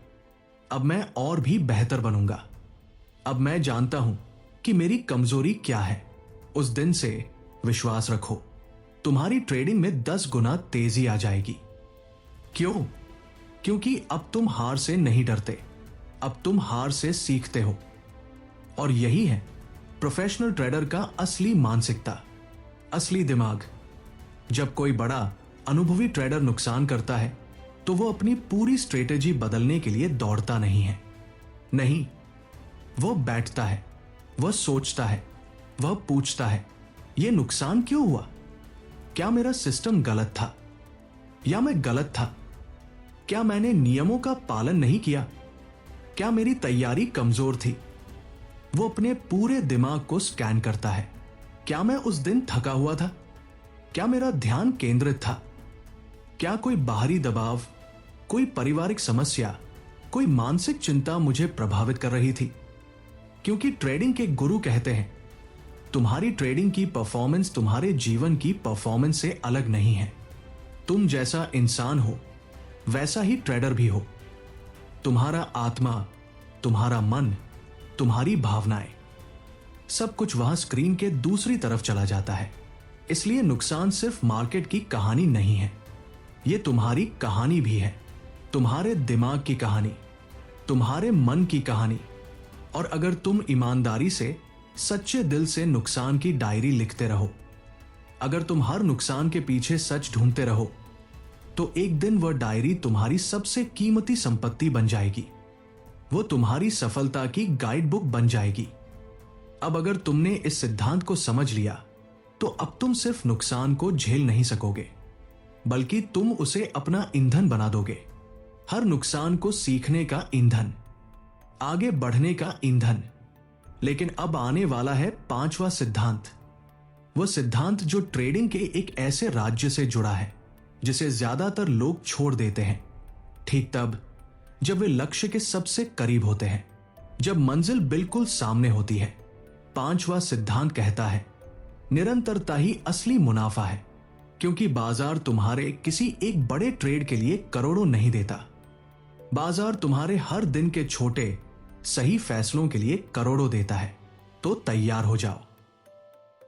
अब मैं और भी बेहतर बनूंगा, अब मैं जानता हूं कि मेरी कमजोरी क्या है। उस दिन से विश्वास रखो, तुम्हारी ट्रेडिंग में 10 गुना तेजी आ जाएगी। क्यों? क्योंकि अब तुम हार से नहीं डरते, अब तुम हार से सीखते हो। और यही है प्रोफेशनल ट्रेडर का असली मानसिकता, असली दिमाग। जब कोई बड़ा अनुभवी ट्रेडर नुकसान करता है तो वो अपनी पूरी स्ट्रेटेजी बदलने के लिए दौड़ता नहीं है। नहीं, वो बैठता है, वह सोचता है, वह पूछता है, यह नुकसान क्यों हुआ? क्या मेरा सिस्टम गलत था या मैं गलत था? क्या मैंने नियमों का पालन नहीं किया? क्या मेरी तैयारी कमजोर थी? वो अपने पूरे दिमाग को स्कैन करता है। क्या मैं उस दिन थका हुआ था? क्या मेरा ध्यान केंद्रित था? क्या कोई बाहरी दबाव, कोई पारिवारिक समस्या, कोई मानसिक चिंता मुझे प्रभावित कर रही थी? क्योंकि ट्रेडिंग के गुरु कहते हैं, तुम्हारी ट्रेडिंग की परफॉर्मेंस तुम्हारे जीवन की परफॉर्मेंस से अलग नहीं है। तुम जैसा इंसान हो वैसा ही ट्रेडर भी हो। तुम्हारा आत्मा, तुम्हारा मन, तुम्हारी भावनाएं, सब कुछ वहां स्क्रीन के दूसरी तरफ चला जाता है। इसलिए नुकसान सिर्फ मार्केट की कहानी नहीं है, यह तुम्हारी कहानी भी है, तुम्हारे दिमाग की कहानी, तुम्हारे मन की कहानी। और अगर तुम ईमानदारी से, सच्चे दिल से नुकसान की डायरी लिखते रहो, अगर तुम हर नुकसान के पीछे सच ढूंढते रहो, तो एक दिन वह डायरी तुम्हारी सबसे कीमती संपत्ति बन जाएगी। वो तुम्हारी सफलता की गाइड बुक बन जाएगी। अब अगर तुमने इस सिद्धांत को समझ लिया तो अब तुम सिर्फ नुकसान को झेल नहीं सकोगे, बल्कि तुम उसे अपना ईंधन बना दोगे। हर नुकसान को सीखने का ईंधन, आगे बढ़ने का ईंधन। लेकिन अब आने वाला है पांचवा सिद्धांत। वह सिद्धांत जो ट्रेडिंग के एक ऐसे राज्य से जुड़ा है जिसे ज्यादातर लोग छोड़ देते हैं ठीक तब जब वे लक्ष्य के सबसे करीब होते हैं, जब मंजिल बिल्कुल सामने होती है। पांचवा सिद्धांत कहता है निरंतरता ही असली मुनाफा है, क्योंकि बाजार तुम्हारे किसी एक बड़े ट्रेड के लिए करोड़ों नहीं देता। बाजार तुम्हारे हर दिन के छोटे सही फैसलों के लिए करोड़ों देता है। तो तैयार हो जाओ,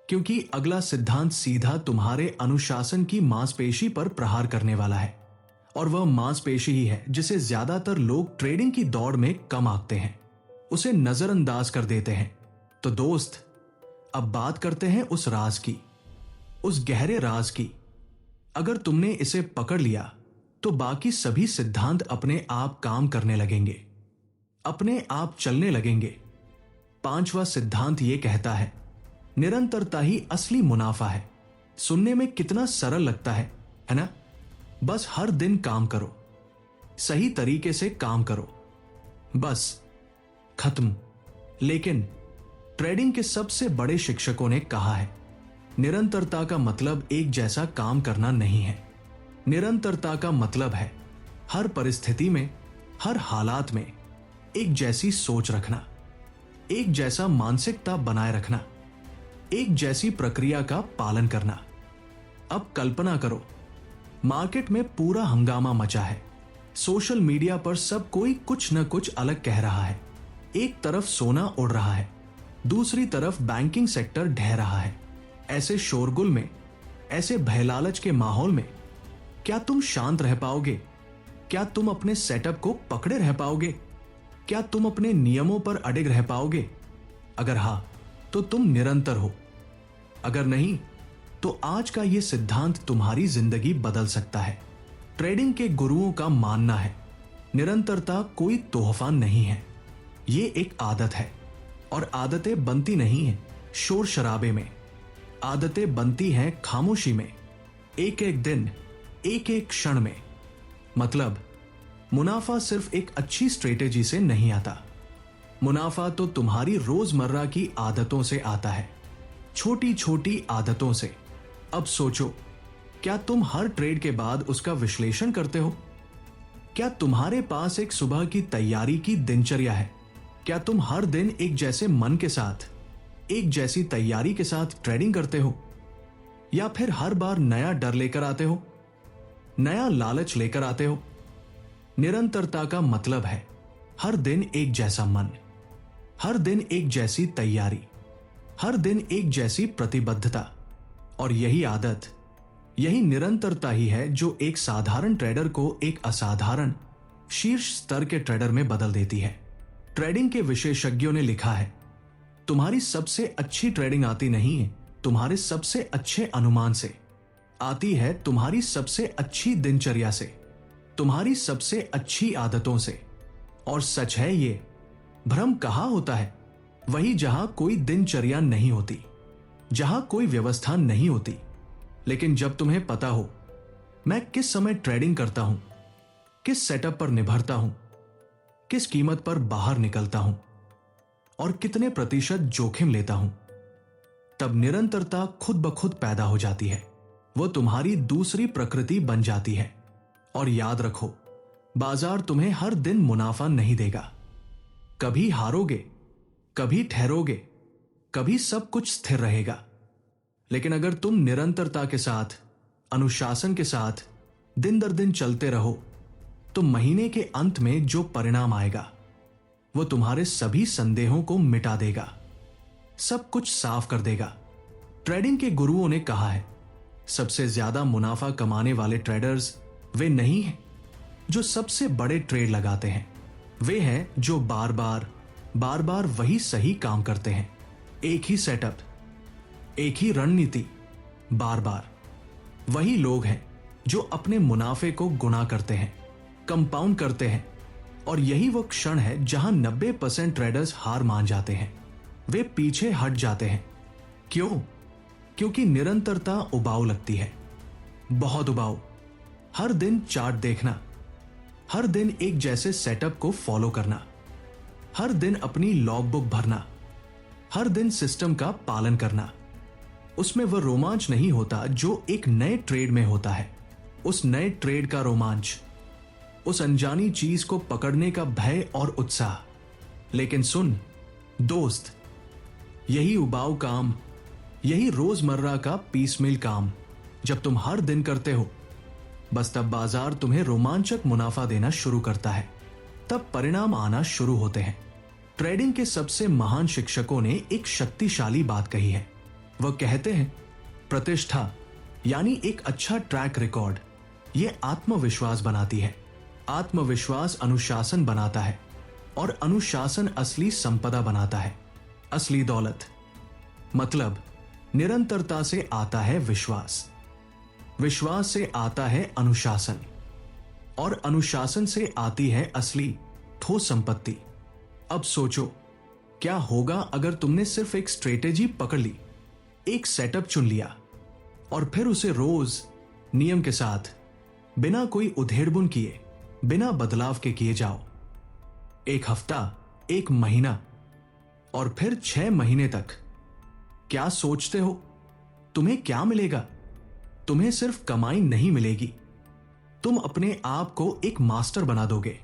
क्योंकि अगला सिद्धांत सीधा तुम्हारे अनुशासन की मांसपेशी पर प्रहार करने वाला है। और वह मांसपेशी ही है जिसे ज्यादातर लोग ट्रेडिंग की दौड़ में कम आंकते हैं, उसे नजरअंदाज कर देते हैं। तो दोस्त, अब बात करते हैं उस राज की, उस गहरे राज की। अगर तुमने इसे पकड़ लिया तो बाकी सभी सिद्धांत अपने आप काम करने लगेंगे, अपने आप चलने लगेंगे। पांचवा सिद्धांत यह कहता है निरंतरता ही असली मुनाफा है। सुनने में कितना सरल लगता है ना? बस हर दिन काम करो, सही तरीके से काम करो, बस खत्म। लेकिन ट्रेडिंग के सबसे बड़े शिक्षकों ने कहा है निरंतरता का मतलब एक जैसा काम करना नहीं है। निरंतरता का मतलब है हर परिस्थिति में, हर हालात में एक जैसी सोच रखना, एक जैसा मानसिकता बनाए रखना, एक जैसी प्रक्रिया का पालन करना। अब कल्पना करो, मार्केट में पूरा हंगामा मचा है, सोशल मीडिया पर सब कोई कुछ न कुछ अलग कह रहा है। एक तरफ सोना उड़ रहा है, दूसरी तरफ बैंकिंग सेक्टर ढह रहा है। ऐसे शोरगुल में, ऐसे भयलालच के माहौल में क्या तुम शांत रह पाओगे? क्या तुम अपने सेटअप को पकड़े रह पाओगे? क्या तुम अपने नियमों पर अडिग रह पाओगे? अगर हां, तो तुम निरंतर हो। अगर नहीं, तो आज का यह सिद्धांत तुम्हारी जिंदगी बदल सकता है। ट्रेडिंग के गुरुओं का मानना है निरंतरता कोई तोहफा नहीं है, ये एक आदत है। और आदतें बनती नहीं है शोर शराबे में, आदतें बनती हैं खामोशी में, एक एक दिन, एक एक क्षण में। मतलब मुनाफा सिर्फ एक अच्छी स्ट्रेटेजी से नहीं आता, मुनाफा तो तुम्हारी रोजमर्रा की आदतों से आता है, छोटी छोटी आदतों से। अब सोचो, क्या तुम हर ट्रेड के बाद उसका विश्लेषण करते हो? क्या तुम्हारे पास एक सुबह की तैयारी की दिनचर्या है? क्या तुम हर दिन एक जैसे मन के साथ, एक जैसी तैयारी के साथ ट्रेडिंग करते हो? या फिर हर बार नया डर लेकर आते हो, नया लालच लेकर आते हो? निरंतरता का मतलब है हर दिन एक जैसा मन, हर दिन एक जैसी तैयारी, हर दिन एक जैसी प्रतिबद्धता। और यही आदत, यही निरंतरता ही है जो एक साधारण ट्रेडर को एक असाधारण शीर्ष स्तर के ट्रेडर में बदल देती है। ट्रेडिंग के विशेषज्ञों ने लिखा है तुम्हारी सबसे अच्छी ट्रेडिंग आती नहीं है तुम्हारे सबसे अच्छे अनुमान से, आती है तुम्हारी सबसे अच्छी दिनचर्या से, तुम्हारी सबसे अच्छी आदतों से। और सच है, ये भ्रम कहां होता है? वही जहां कोई दिनचर्या नहीं होती, जहां कोई व्यवस्था नहीं होती। लेकिन जब तुम्हें पता हो मैं किस समय ट्रेडिंग करता हूं, किस सेटअप पर निभरता हूं, किस कीमत पर बाहर निकलता हूं और कितने प्रतिशत जोखिम लेता हूं, तब निरंतरता खुद ब खुद पैदा हो जाती है। वो तुम्हारी दूसरी प्रकृति बन जाती है। और याद रखो, बाजार तुम्हें हर दिन मुनाफा नहीं देगा। कभी हारोगे, कभी ठहरोगे, कभी सब कुछ स्थिर रहेगा। लेकिन अगर तुम निरंतरता के साथ, अनुशासन के साथ दिन दर दिन चलते रहो, तो महीने के अंत में जो परिणाम आएगा वो तुम्हारे सभी संदेहों को मिटा देगा, सब कुछ साफ कर देगा। ट्रेडिंग के गुरुओं ने कहा है सबसे ज्यादा मुनाफा कमाने वाले ट्रेडर्स वे नहीं हैं जो सबसे बड़े ट्रेड लगाते हैं, वे हैं जो बार बार वही सही काम करते हैं, एक ही सेटअप, एक ही रणनीति, बार बार। वही लोग हैं जो अपने मुनाफे को गुणा करते हैं, कंपाउंड करते हैं और यही वो क्षण है जहां 90% ट्रेडर्स हार मान जाते हैं। वे पीछे हट जाते हैं। क्यों? क्योंकि निरंतरता उबाऊ लगती है, बहुत उबाऊ। हर दिन चार्ट देखना, हर दिन एक जैसे सेटअप को फॉलो करना, हर दिन अपनी लॉगबुक भरना, हर दिन सिस्टम का पालन करना, उसमें वह रोमांच नहीं होता जो एक नए ट्रेड में होता है। उस नए ट्रेड का रोमांच, उस अनजानी चीज को पकड़ने का भय और उत्साह। लेकिन सुन दोस्त, यही उबाऊ काम, यही रोजमर्रा का पीसमील काम जब तुम हर दिन करते हो, बस तब बाजार तुम्हें रोमांचक मुनाफा देना शुरू करता है, तब परिणाम आना शुरू होते हैं। ट्रेडिंग के सबसे महान शिक्षकों ने एक शक्तिशाली बात कही है। वह कहते हैं, प्रतिष्ठा यानी एक अच्छा ट्रैक रिकॉर्ड, यह आत्मविश्वास बनाती है। आत्मविश्वास अनुशासन बनाता है और अनुशासन असली संपदा बनाता है, असली दौलत। मतलब निरंतरता से आता है विश्वास, विश्वास से आता है अनुशासन, और अनुशासन से आती है असली ठोस संपत्ति। अब सोचो, क्या होगा अगर तुमने सिर्फ एक स्ट्रेटेजी पकड़ ली, एक सेटअप चुन लिया और फिर उसे रोज नियम के साथ, बिना कोई उधेड़बुन किए, बिना बदलाव के किए जाओ। एक हफ्ता, एक महीना और फिर 6 महीने तक। क्या सोचते हो तुम्हें क्या मिलेगा? तुम्हें सिर्फ कमाई नहीं मिलेगी, तुम अपने आप को एक मास्टर बना दोगे,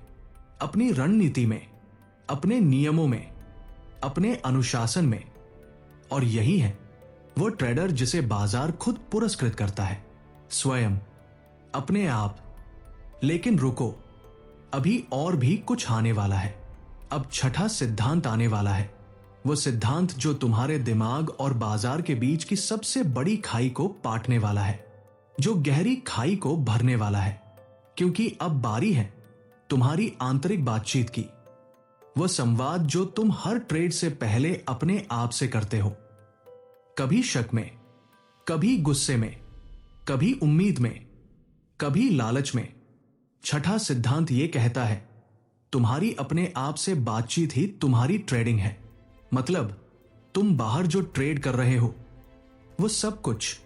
अपनी रणनीति में, अपने नियमों में, अपने अनुशासन में। और यही है वो ट्रेडर जिसे बाजार खुद पुरस्कृत करता है, स्वयं, अपने आप। लेकिन रुको, अभी और भी कुछ आने वाला है। अब छठा सिद्धांत आने वाला है, वो सिद्धांत जो तुम्हारे दिमाग और बाजार के बीच की सबसे बड़ी खाई को पाटने वाला है, जो गहरी खाई को भरने वाला है। क्योंकि अब बारी है तुम्हारी आंतरिक बातचीत की, वह संवाद जो तुम हर ट्रेड से पहले अपने आप से करते हो, कभी शक में, कभी गुस्से में, कभी उम्मीद में, कभी लालच में। छठा सिद्धांत यह कहता है, तुम्हारी अपने आप से बातचीत ही तुम्हारी ट्रेडिंग है। मतलब तुम बाहर जो ट्रेड कर रहे हो, वो सब कुछ,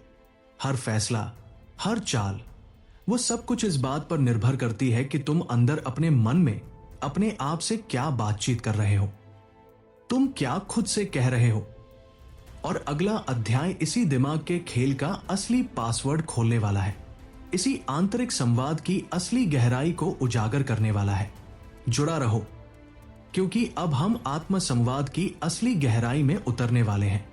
हर फैसला, हर चाल, वो सब कुछ इस बात पर निर्भर करती है कि तुम अंदर अपने मन में अपने आप से क्या बातचीत कर रहे हो, तुम क्या खुद से कह रहे हो। और अगला अध्याय इसी दिमाग के खेल का असली पासवर्ड खोलने वाला है, इसी आंतरिक संवाद की असली गहराई को उजागर करने वाला है। जुड़ा रहो, क्योंकि अब हम आत्म संवाद की असली गहराई में उतरने वाले हैं,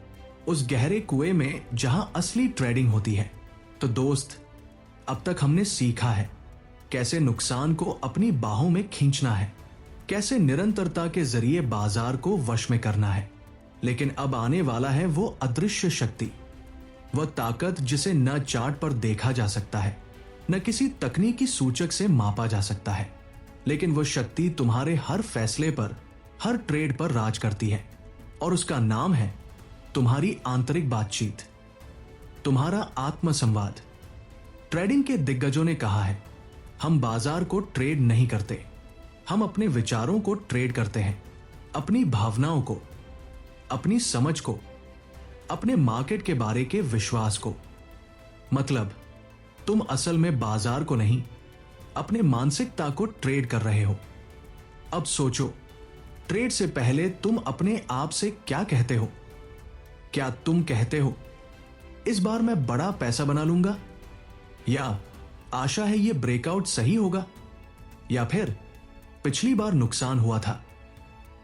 उस गहरे कुएं में जहां असली ट्रेडिंग होती है। तो दोस्त, अब तक हमने सीखा है कैसे नुकसान को अपनी बाहों में खींचना है, कैसे निरंतरता के जरिए बाजार को वश में करना है। लेकिन अब आने वाला है वो अदृश्य शक्ति, वह ताकत जिसे न चार्ट पर देखा जा सकता है, न किसी तकनीकी सूचक से मापा जा सकता है, लेकिन वह शक्ति तुम्हारे हर फैसले पर, हर ट्रेड पर राज करती है। और उसका नाम है तुम्हारी आंतरिक बातचीत, तुम्हारा आत्म संवाद। ट्रेडिंग के दिग्गजों ने कहा है, हम बाजार को ट्रेड नहीं करते, हम अपने विचारों को ट्रेड करते हैं, अपनी भावनाओं को, अपनी समझ को, अपने मार्केट के बारे के विश्वास को। मतलब तुम असल में बाजार को नहीं, अपने मानसिकता को ट्रेड कर रहे हो। अब सोचो, ट्रेड से पहले तुम अपने आप से क्या कहते हो? क्या तुम कहते हो, इस बार मैं बड़ा पैसा बना लूंगा, या आशा है ये ब्रेकआउट सही होगा, या फिर पिछली बार नुकसान हुआ था,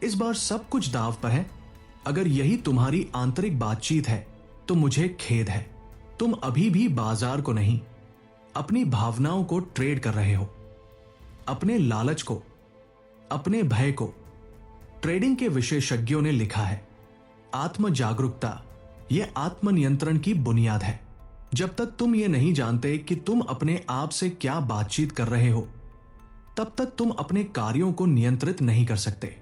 इस बार सब कुछ दांव पर है? अगर यही तुम्हारी आंतरिक बातचीत है तो मुझे खेद है, तुम अभी भी बाजार को नहीं, अपनी भावनाओं को ट्रेड कर रहे हो, अपने लालच को, अपने भय को। ट्रेडिंग के विशेषज्ञों ने लिखा है, आत्म जागरूकता यह आत्मनियंत्रण की बुनियाद है। जब तक तुम ये नहीं जानते कि तुम अपने आप से क्या बातचीत कर रहे हो, तब तक तुम अपने कार्यों को नियंत्रित नहीं कर सकते।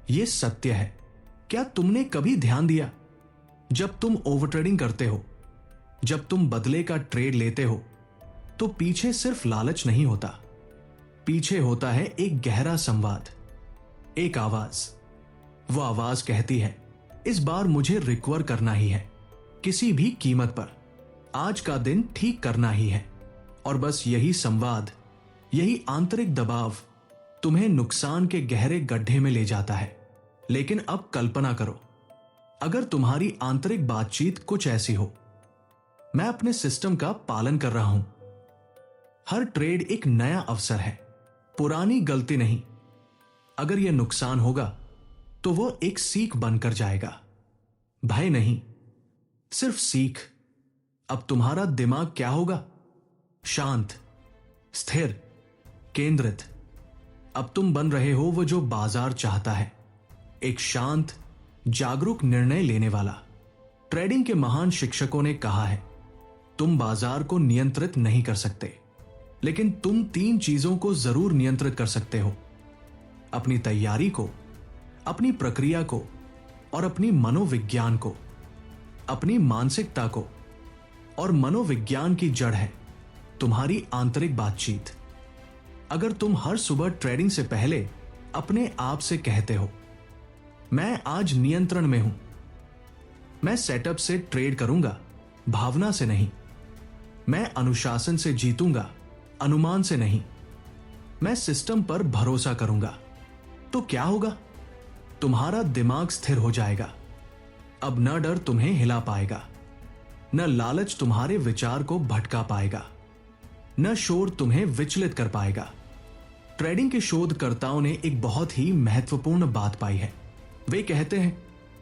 यह सत्य है। क्या तुमने कभी ध्यान दिया, जब तुम ओवर ट्रेडिंग करते हो, जब तुम बदले का ट्रेड लेते हो, तो पीछे सिर्फ लालच नहीं होता, पीछे होता है एक गहरा संवाद, एक आवाज। वो आवाज कहती है, इस बार मुझे रिकवर करना ही है, किसी भी कीमत पर। आज का दिन ठीक करना ही है। और बस यही संवाद, यही आंतरिक दबाव तुम्हें नुकसान के गहरे गड्ढे में ले जाता है। लेकिन अब कल्पना करो, अगर तुम्हारी आंतरिक बातचीत कुछ ऐसी हो, मैं अपने सिस्टम का पालन कर रहा हूं। हर ट्रेड एक नया अवसर है, पुरानी गलती नहीं। अगर यह नुकसान होगा तो वो एक सीख बनकर जाएगा, भय नहीं, सिर्फ सीख। अब तुम्हारा दिमाग क्या होगा? शांत, स्थिर, केंद्रित। अब तुम बन रहे हो वो जो बाजार चाहता है, एक शांत, जागरूक निर्णय लेने वाला। ट्रेडिंग के महान शिक्षकों ने कहा है, तुम बाजार को नियंत्रित नहीं कर सकते, लेकिन तुम 3 चीजों को जरूर नियंत्रित कर सकते हो: अपनी तैयारी को, अपनी प्रक्रिया को और अपनी मनोविज्ञान को। अपनी मानसिकता को। और मनोविज्ञान की जड़ है तुम्हारी आंतरिक बातचीत। अगर तुम हर सुबह ट्रेडिंग से पहले अपने आप से कहते हो, मैं आज नियंत्रण में हूं, मैं सेटअप से ट्रेड करूंगा, भावना से नहीं, मैं अनुशासन से जीतूंगा, अनुमान से नहीं, मैं सिस्टम पर भरोसा करूंगा, तो क्या होगा? तुम्हारा दिमाग स्थिर हो जाएगा। अब न डर तुम्हें हिला पाएगा, न लालच तुम्हारे विचार को भटका पाएगा, न शोर तुम्हें विचलित कर पाएगा। ट्रेडिंग के शोधकर्ताओं ने एक बहुत ही महत्वपूर्ण बात पाई है। वे कहते हैं,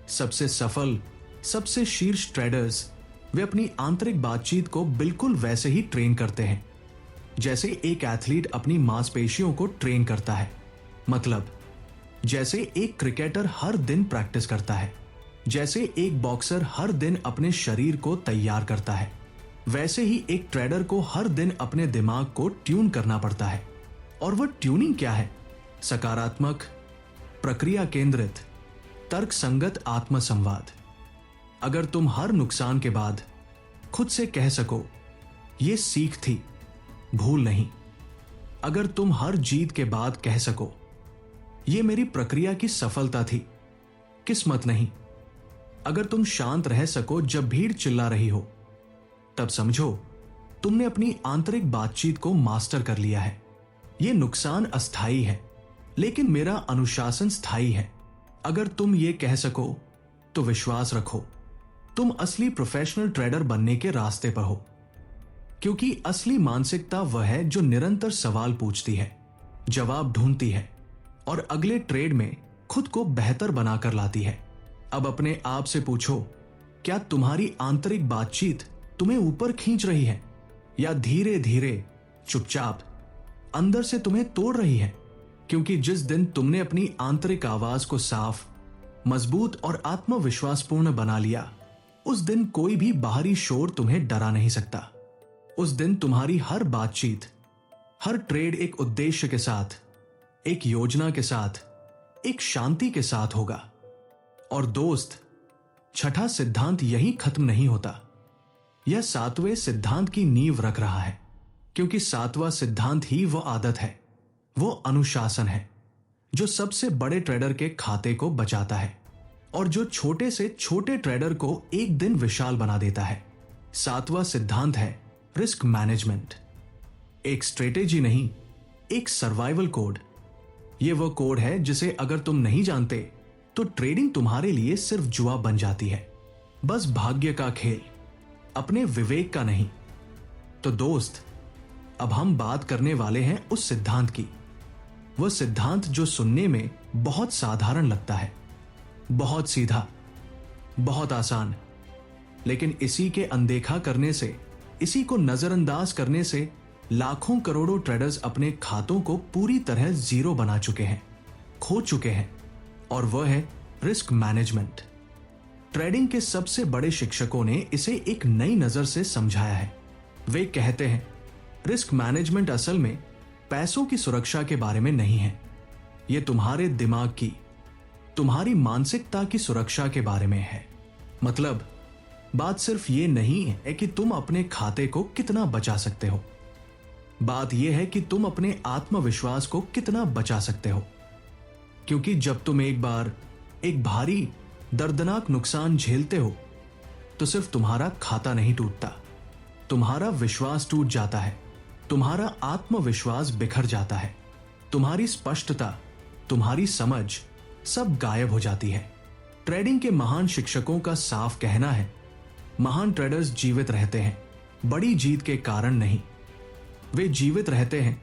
सबसे सफल, सबसे शीर्ष ट्रेडर्स वे अपनी आंतरिक बातचीत को बिल्कुल वैसे ही ट्रेन करते हैं जैसे एक एथलीट अपनी मांसपेशियों को ट्रेन करता है। मतलब जैसे एक क्रिकेटर हर दिन प्रैक्टिस करता है, जैसे एक बॉक्सर हर दिन अपने शरीर को तैयार करता है, वैसे ही एक ट्रेडर को हर दिन अपने दिमाग को ट्यून करना पड़ता है। और वह ट्यूनिंग क्या है? सकारात्मक, प्रक्रिया केंद्रित, तर्क संगत आत्मसंवाद। अगर तुम हर नुकसान के बाद खुद से कह सको, यह सीख थी, भूल नहीं। अगर तुम हर जीत के बाद कह सको, यह मेरी प्रक्रिया की सफलता थी, किस्मत नहीं। अगर तुम शांत रह सको जब भीड़ चिल्ला रही हो, तब समझो तुमने अपनी आंतरिक बातचीत को मास्टर कर लिया है। यह नुकसान अस्थायी है, लेकिन मेरा अनुशासन स्थायी है। अगर तुम ये कह सको, तो विश्वास रखो, तुम असली प्रोफेशनल ट्रेडर बनने के रास्ते पर हो। क्योंकि असली मानसिकता वह है जो निरंतर सवाल पूछती है, जवाब ढूंढती है और अगले ट्रेड में खुद को बेहतर बनाकर लाती है। अब अपने आप से पूछो, क्या तुम्हारी आंतरिक बातचीत तुम्हें ऊपर खींच रही है या धीरे धीरे, चुपचाप अंदर से तुम्हें तोड़ रही है? क्योंकि जिस दिन तुमने अपनी आंतरिक आवाज को साफ, मजबूत और आत्मविश्वासपूर्ण बना लिया, उस दिन कोई भी बाहरी शोर तुम्हें डरा नहीं सकता। उस दिन तुम्हारी हर बातचीत, हर ट्रेड एक उद्देश्य के साथ, एक योजना के साथ, एक शांति के साथ होगा। और दोस्त, छठा सिद्धांत यही खत्म नहीं होता। यह 7वें सिद्धांत की नींव रख रहा है, क्योंकि 7वां सिद्धांत ही वो आदत है, वो अनुशासन है जो सबसे बड़े ट्रेडर के खाते को बचाता है और जो छोटे से छोटे ट्रेडर को एक दिन विशाल बना देता है। 7वां सिद्धांत है रिस्क मैनेजमेंट। एक स्ट्रेटेजी नहीं, एक सर्वाइवल कोड। यह वो कोड है जिसे अगर तुम नहीं जानते तो ट्रेडिंग तुम्हारे लिए सिर्फ जुआ बन जाती है, बस भाग्य का खेल, अपने विवेक का नहीं। तो दोस्त, अब हम बात करने वाले हैं उस सिद्धांत की, वह सिद्धांत जो सुनने में बहुत साधारण लगता है, बहुत सीधा, बहुत आसान, लेकिन इसी के अनदेखा करने से, इसी को नजरअंदाज करने से लाखों करोड़ों ट्रेडर्स अपने खातों को पूरी तरह जीरो बना चुके हैं, खो चुके हैं। और वह है रिस्क मैनेजमेंट। ट्रेडिंग के सबसे बड़े शिक्षकों ने इसे एक नई नजर से समझाया है। वे कहते हैं, रिस्क मैनेजमेंट असल में पैसों की सुरक्षा के बारे में नहीं है, यह तुम्हारे दिमाग की, तुम्हारी मानसिकता की सुरक्षा के बारे में है। मतलब बात सिर्फ ये नहीं है कि तुम अपने खाते को कितना बचा सकते हो, बात यह है कि तुम अपने आत्मविश्वास को कितना बचा सकते हो। क्योंकि जब तुम एक बार एक भारी दर्दनाक नुकसान झेलते हो तो सिर्फ तुम्हारा खाता नहीं टूटता, तुम्हारा विश्वास टूट जाता है, तुम्हारा आत्मविश्वास बिखर जाता है, तुम्हारी स्पष्टता, तुम्हारी समझ सब गायब हो जाती है। ट्रेडिंग के महान शिक्षकों का साफ कहना है, महान ट्रेडर्स जीवित रहते हैं बड़ी जीत के कारण नहीं, वे जीवित रहते हैं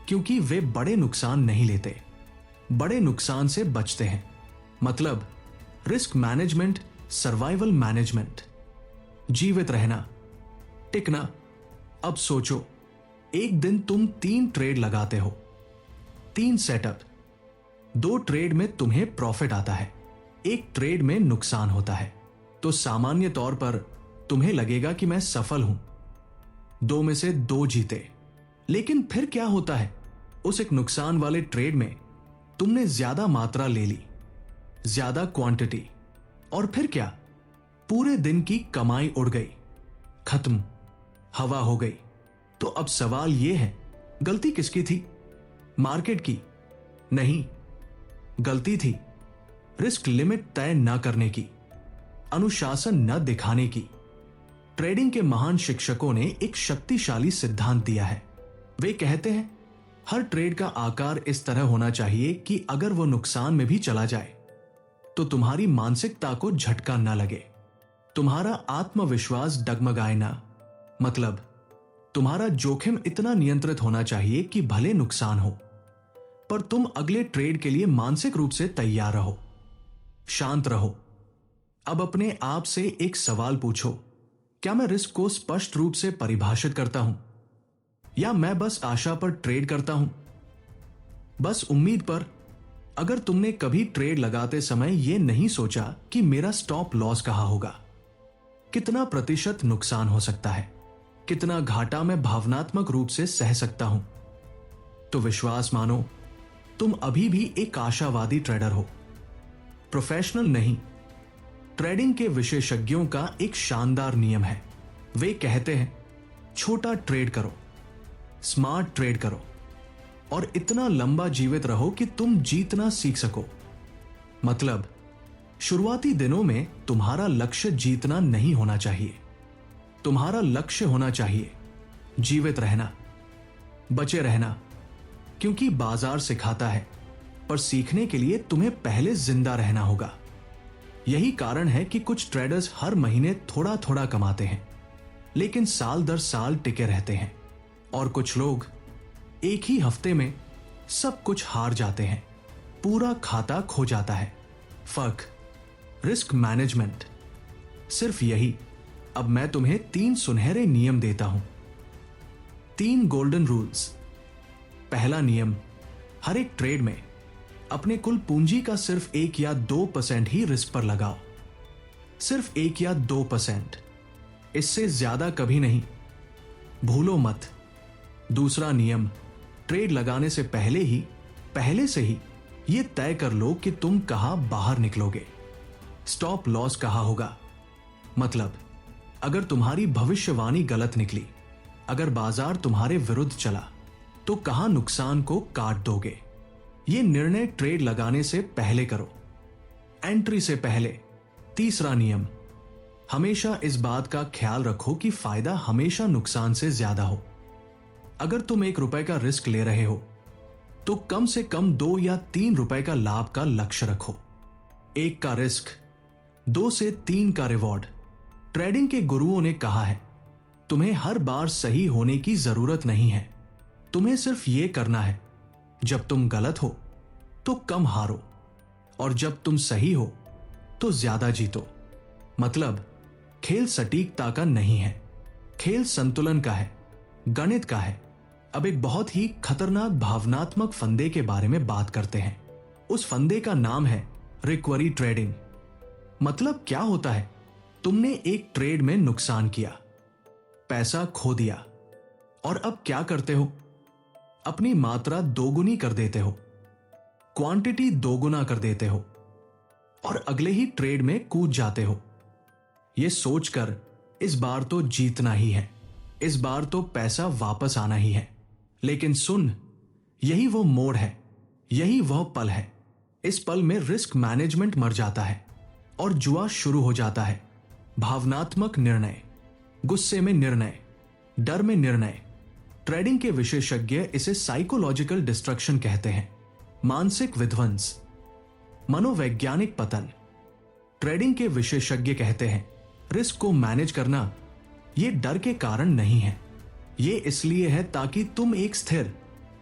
क्योंकि वे बड़े नुकसान नहीं लेते, बड़े नुकसान से बचते हैं। मतलब रिस्क मैनेजमेंट, सर्वाइवल मैनेजमेंट। जीवित रहना, टिकना। अब सोचो, एक दिन तुम 3 ट्रेड लगाते हो, 3 सेटअप। 2 ट्रेड में तुम्हें प्रॉफिट आता है, 1 ट्रेड में नुकसान होता है। तो सामान्य तौर पर तुम्हें लगेगा कि मैं सफल हूं, 2 में से 2 जीते। लेकिन फिर क्या होता है, उस एक नुकसान वाले ट्रेड में तुमने ज्यादा मात्रा ले ली, ज्यादा क्वांटिटी, और फिर क्या, पूरे दिन की कमाई उड़ गई, खत्म, हवा हो गई। तो अब सवाल यह है, गलती किसकी थी? मार्केट की? नहीं, गलती थी रिस्क लिमिट तय न करने की, अनुशासन न दिखाने की। ट्रेडिंग के महान शिक्षकों ने एक शक्तिशाली सिद्धांत दिया है। वे कहते हैं, हर ट्रेड का आकार इस तरह होना चाहिए कि अगर वो नुकसान में भी चला जाए तो तुम्हारी मानसिकता को झटका न लगे, तुम्हारा आत्मविश्वास डगमगाए ना। मतलब तुम्हारा जोखिम इतना नियंत्रित होना चाहिए कि भले नुकसान हो पर तुम अगले ट्रेड के लिए मानसिक रूप से तैयार रहो, शांत रहो। अब अपने आप से एक सवाल पूछो, क्या मैं रिस्क को स्पष्ट रूप से परिभाषित करता हूं, या मैं बस आशा पर ट्रेड करता हूं, बस उम्मीद पर? अगर तुमने कभी ट्रेड लगाते समय यह नहीं सोचा कि मेरा स्टॉप लॉस कहां होगा, कितना प्रतिशत नुकसान हो सकता है, कितना घाटा मैं भावनात्मक रूप से सह सकता हूं, तो विश्वास मानो तुम अभी भी एक आशावादी ट्रेडर हो, प्रोफेशनल नहीं। ट्रेडिंग के विशेषज्ञों का एक शानदार नियम है। वे कहते हैं, छोटा ट्रेड करो, स्मार्ट ट्रेड करो, और इतना लंबा जीवित रहो कि तुम जीतना सीख सको। मतलब शुरुआती दिनों में तुम्हारा लक्ष्य जीतना नहीं होना चाहिए, तुम्हारा लक्ष्य होना चाहिए जीवित रहना, बचे रहना। क्योंकि बाजार सिखाता है, पर सीखने के लिए तुम्हें पहले जिंदा रहना होगा। यही कारण है कि कुछ ट्रेडर्स हर महीने थोड़ा थोड़ा कमाते हैं लेकिन साल दर साल टिके रहते हैं, और कुछ लोग एक ही हफ्ते में सब कुछ हार जाते हैं, पूरा खाता खो जाता है। फर्क रिस्क मैनेजमेंट, सिर्फ यही। अब मैं तुम्हें 3 सुनहरे नियम देता हूं, 3 गोल्डन रूल्स। पहला नियम, हर एक ट्रेड में अपने कुल पूंजी का सिर्फ 1 या 2% ही रिस्क पर लगाओ, सिर्फ 1 या 2%, इससे ज्यादा कभी नहीं, भूलो मत। दूसरा नियम, ट्रेड लगाने से पहले से ही यह तय कर लो कि तुम कहां बाहर निकलोगे, स्टॉप लॉस कहां होगा। मतलब अगर तुम्हारी भविष्यवाणी गलत निकली, अगर बाजार तुम्हारे विरुद्ध चला, तो कहां नुकसान को काट दोगे, यह निर्णय ट्रेड लगाने से पहले करो, एंट्री से पहले। तीसरा नियम, हमेशा इस बात का ख्याल रखो कि फायदा हमेशा नुकसान से ज्यादा हो। अगर तुम ₹1 का रिस्क ले रहे हो तो कम से कम 2 या 3 रुपए का लाभ का लक्ष्य रखो। 1 का रिस्क, 2 से 3 का रिवॉर्ड। ट्रेडिंग के गुरुओं ने कहा है, तुम्हें हर बार सही होने की जरूरत नहीं है, तुम्हें सिर्फ यह करना है, जब तुम गलत हो तो कम हारो, और जब तुम सही हो तो ज्यादा जीतो। मतलब खेल सटीकता का नहीं है, खेल संतुलन का है, गणित का है। अब एक बहुत ही खतरनाक भावनात्मक फंदे के बारे में बात करते हैं। उस फंदे का नाम है रिकवरी ट्रेडिंग। मतलब क्या होता है, तुमने एक ट्रेड में नुकसान किया, पैसा खो दिया, और अब क्या करते हो, अपनी मात्रा दोगुनी कर देते हो, क्वांटिटी दोगुना कर देते हो, और अगले ही ट्रेड में कूद जाते हो, यह सोचकर इस बार तो जीतना ही है, इस बार तो पैसा वापस आना ही है। लेकिन सुन, यही वो मोड़ है, यही वह पल है इस पल में रिस्क मैनेजमेंट मर जाता है और जुआ शुरू हो जाता है। भावनात्मक निर्णय, गुस्से में निर्णय, डर में निर्णय। ट्रेडिंग के विशेषज्ञ इसे साइकोलॉजिकल डिस्ट्रक्शन कहते हैं, मानसिक विध्वंस, मनोवैज्ञानिक पतन। ट्रेडिंग के विशेषज्ञ कहते हैं रिस्क को मैनेज करना यह डर के कारण नहीं है, ये इसलिए है ताकि तुम एक स्थिर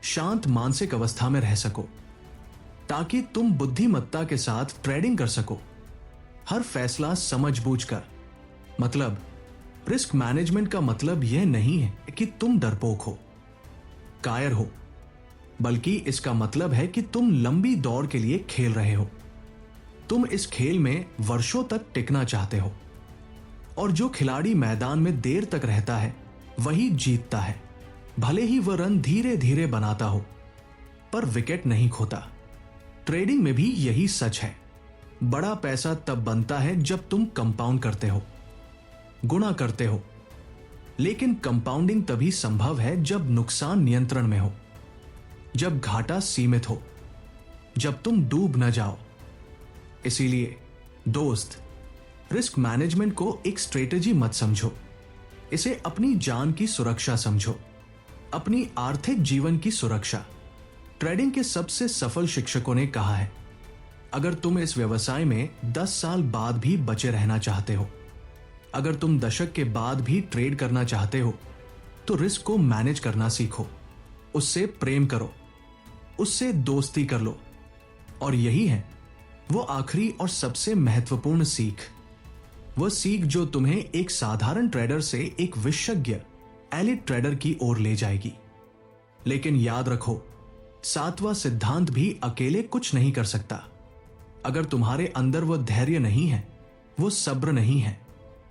शांत मानसिक अवस्था में रह सको, ताकि तुम बुद्धिमत्ता के साथ ट्रेडिंग कर सको, हर फैसला समझबूझकर। मतलब रिस्क मैनेजमेंट का मतलब यह नहीं है कि तुम डरपोक हो, कायर हो, बल्कि इसका मतलब है कि तुम लंबी दौड़ के लिए खेल रहे हो। तुम इस खेल में वर्षों तक टिकना चाहते हो, और जो खिलाड़ी मैदान में देर तक रहता है वही जीतता है, भले ही वह रन धीरे धीरे बनाता हो पर विकेट नहीं खोता। ट्रेडिंग में भी यही सच है। बड़ा पैसा तब बनता है जब तुम कंपाउंड करते हो, गुणा करते हो, लेकिन कंपाउंडिंग तभी संभव है जब नुकसान नियंत्रण में हो, जब घाटा सीमित हो, जब तुम डूब न जाओ। इसीलिए दोस्त, रिस्क मैनेजमेंट को एक स्ट्रेटेजी मत समझो, इसे अपनी जान की सुरक्षा समझो, अपनी आर्थिक जीवन की सुरक्षा। ट्रेडिंग के सबसे सफल शिक्षकों ने कहा है, अगर तुम इस व्यवसाय में 10 साल बाद भी बचे रहना चाहते हो, अगर तुम दशक के बाद भी ट्रेड करना चाहते हो, तो रिस्क को मैनेज करना सीखो, उससे प्रेम करो, उससे दोस्ती कर लो। और यही है वो आखिरी और सबसे महत्वपूर्ण सीख, वह सीख जो तुम्हें एक साधारण ट्रेडर से एक विशेषज्ञ एलिट ट्रेडर की ओर ले जाएगी। लेकिन याद रखो, 7वां सिद्धांत भी अकेले कुछ नहीं कर सकता। अगर तुम्हारे अंदर वह धैर्य नहीं है, वो सब्र नहीं है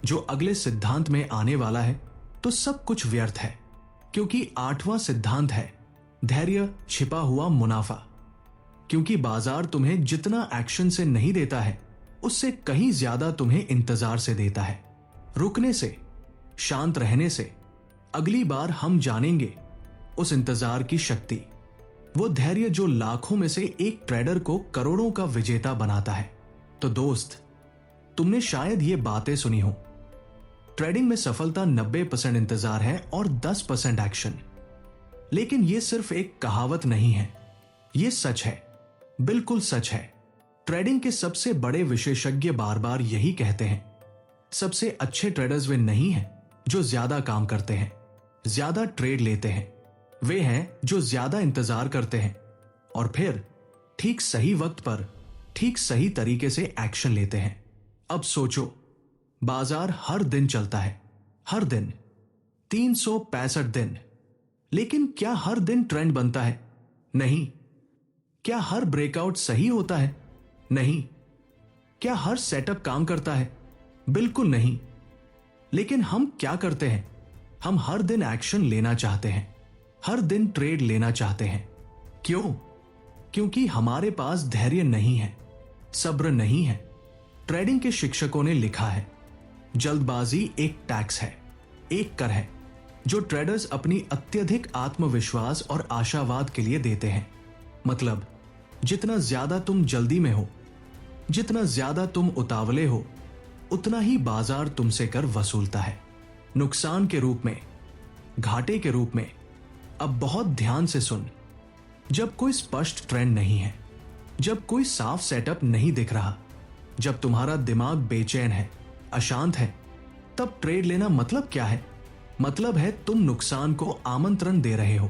जो अगले सिद्धांत में आने वाला है, तो सब कुछ व्यर्थ है। क्योंकि 8वां सिद्धांत है धैर्य छिपा हुआ मुनाफा। क्योंकि बाजार तुम्हें जितना एक्शन से नहीं देता है, उससे कहीं ज्यादा तुम्हें इंतजार से देता है, रुकने से, शांत रहने से। अगली बार हम जानेंगे उस इंतजार की शक्ति, वो धैर्य जो लाखों में से एक ट्रेडर को करोड़ों का विजेता बनाता है। तो दोस्त, तुमने शायद ये बातें सुनी हो, ट्रेडिंग में सफलता 90% इंतजार है और 10% एक्शन। लेकिन यह सिर्फ एक कहावत नहीं है, यह सच है, बिल्कुल सच है। ट्रेडिंग के सबसे बड़े विशेषज्ञ बार बार यही कहते हैं, सबसे अच्छे ट्रेडर्स वे नहीं हैं जो ज्यादा काम करते हैं, ज्यादा ट्रेड लेते हैं, वे हैं जो ज्यादा इंतजार करते हैं और फिर ठीक सही वक्त पर ठीक सही तरीके से एक्शन लेते हैं। अब सोचो, बाजार हर दिन चलता है, हर दिन, 365 दिन। लेकिन क्या हर दिन ट्रेंड बनता है? नहीं। क्या हर ब्रेकआउट सही होता है? नहीं। क्या हर सेटअप काम करता है? बिल्कुल नहीं। लेकिन हम क्या करते हैं? हम हर दिन एक्शन लेना चाहते हैं, हर दिन ट्रेड लेना चाहते हैं। क्यों? क्योंकि हमारे पास धैर्य नहीं है, सब्र नहीं है। ट्रेडिंग के शिक्षकों ने लिखा है, जल्दबाजी एक टैक्स है, एक कर है जो ट्रेडर्स अपनी अत्यधिक आत्मविश्वास और आशावाद के लिए देते हैं। मतलब जितना ज्यादा तुम जल्दी में हो, जितना ज्यादा तुम उतावले हो, उतना ही बाजार तुमसे कर वसूलता है, नुकसान के रूप में, घाटे के रूप में। अब बहुत ध्यान से सुन, जब कोई स्पष्ट ट्रेंड नहीं है, जब कोई साफ सेटअप नहीं दिख रहा, जब तुम्हारा दिमाग बेचैन है, अशांत है, तब ट्रेड लेना मतलब क्या है? मतलब है तुम नुकसान को आमंत्रण दे रहे हो,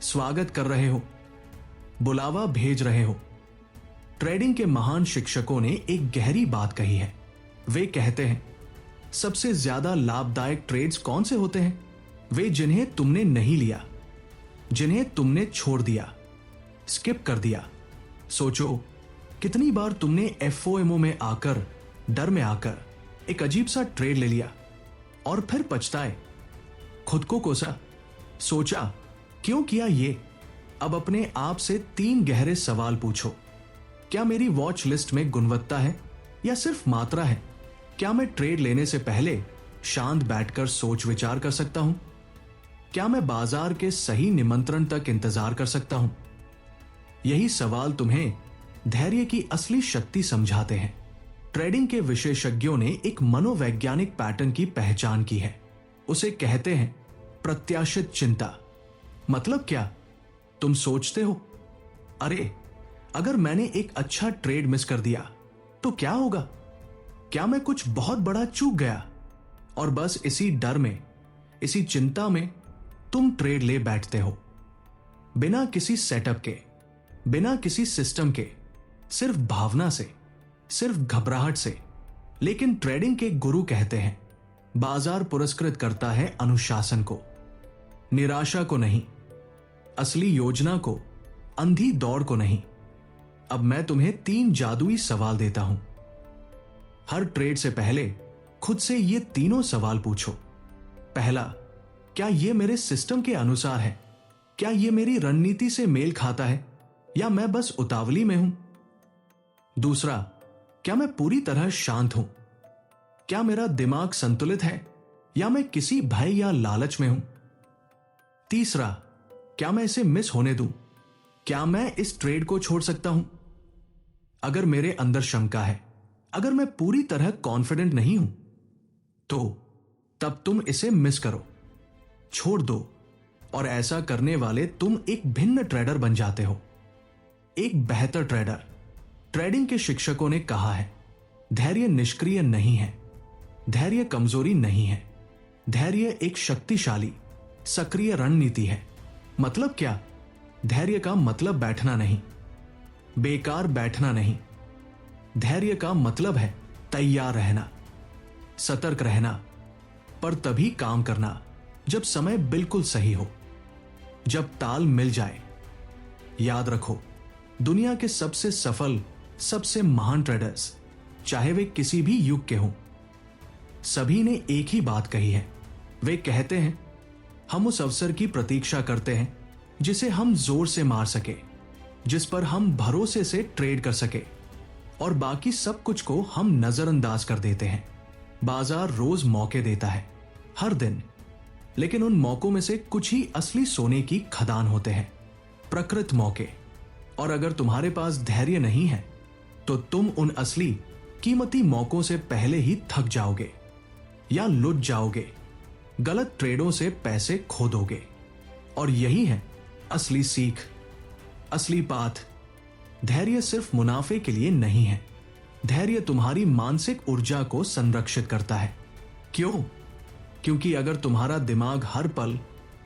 स्वागत कर रहे हो, बुलावा भेज रहे हो। ट्रेडिंग के महान शिक्षकों ने एक गहरी बात कही है। वे कहते हैं, सबसे ज्यादा लाभदायक ट्रेड्स कौन से होते हैं? वे जिन्हें तुमने नहीं लिया, जिन्हें तुमने छोड़ दिया, स्किप कर दिया। सोचो, कितनी बार तुमने FOMO में आकर, डर में आकर एक अजीब सा ट्रेड ले लिया और फिर पछताए, खुद को कोसा, सोचा क्यों किया ये? अब अपने आप से 3 गहरे सवाल पूछो। क्या मेरी वॉच लिस्ट में गुणवत्ता है या सिर्फ मात्रा है? क्या मैं ट्रेड लेने से पहले शांत बैठकर सोच विचार कर सकता हूं? क्या मैं बाजार के सही निमंत्रण तक इंतजार कर सकता हूं? यही सवाल तुम्हें धैर्य की असली शक्ति समझाते हैं। ट्रेडिंग के विशेषज्ञों ने एक मनोवैज्ञानिक पैटर्न की पहचान की है। उसे कहते हैं प्रत्याशित चिंता। मतलब क्या? तुम सोचते हो, अरे अगर मैंने एक अच्छा ट्रेड मिस कर दिया तो क्या होगा? क्या मैं कुछ बहुत बड़ा चूक गया? और बस इसी डर में, इसी चिंता में तुम ट्रेड ले बैठते हो, बिना किसी सेटअप के, बिना किसी सिस्टम के, सिर्फ भावना से, सिर्फ घबराहट से। लेकिन ट्रेडिंग के गुरु कहते हैं बाजार पुरस्कृत करता है अनुशासन को, निराशा को नहीं, असली योजना को, अंधी दौड़ को नहीं। अब मैं तुम्हें 3 जादुई सवाल देता हूं। हर ट्रेड से पहले खुद से ये तीनों सवाल पूछो। पहला, क्या ये मेरे सिस्टम के अनुसार है? क्या ये मेरी रणनीति से मेल खाता है या मैं बस उतावली में हूं? दूसरा, क्या मैं पूरी तरह शांत हूं? क्या मेरा दिमाग संतुलित है या मैं किसी भय या लालच में हूं? तीसरा, क्या मैं इसे मिस होने दूं? क्या मैं इस ट्रेड को छोड़ सकता हूं? अगर मेरे अंदर शंका है, अगर मैं पूरी तरह कॉन्फिडेंट नहीं हूं, तो तब तुम इसे मिस करो, छोड़ दो, और ऐसा करने वाले तुम एक भिन्न ट्रेडर बन जाते हो, एक बेहतर ट्रेडर। ट्रेडिंग के शिक्षकों ने कहा है धैर्य निष्क्रिय नहीं है, धैर्य कमजोरी नहीं है, धैर्य एक शक्तिशाली सक्रिय रणनीति है। मतलब क्या? धैर्य का मतलब बैठना नहीं, बेकार बैठना नहीं। धैर्य का मतलब है तैयार रहना, सतर्क रहना, पर तभी काम करना जब समय बिल्कुल सही हो, जब ताल मिल जाए। याद रखो, दुनिया के सबसे सफल, सबसे महान ट्रेडर्स, चाहे वे किसी भी युग के हों, सभी ने एक ही बात कही है। वे कहते हैं हम उस अवसर की प्रतीक्षा करते हैं जिसे हम जोर से मार सके, जिस पर हम भरोसे से ट्रेड कर सके, और बाकी सब कुछ को हम नजरअंदाज कर देते हैं। बाजार रोज मौके देता है, हर दिन, लेकिन उन मौकों में से कुछ ही असली सोने की खदान होते हैं, प्रकृत मौके। और अगर तुम्हारे धैर्य धैर्य नहीं है तो तुम उन असली कीमती मौकों से पहले ही थक जाओगे या लुट जाओगे, गलत ट्रेडों से पैसे खो दोगे। और यही है असली सीख, असली पाठ। धैर्य सिर्फ मुनाफे के लिए नहीं है, धैर्य तुम्हारी मानसिक ऊर्जा को संरक्षित करता है। क्यों? क्योंकि अगर तुम्हारा दिमाग हर पल,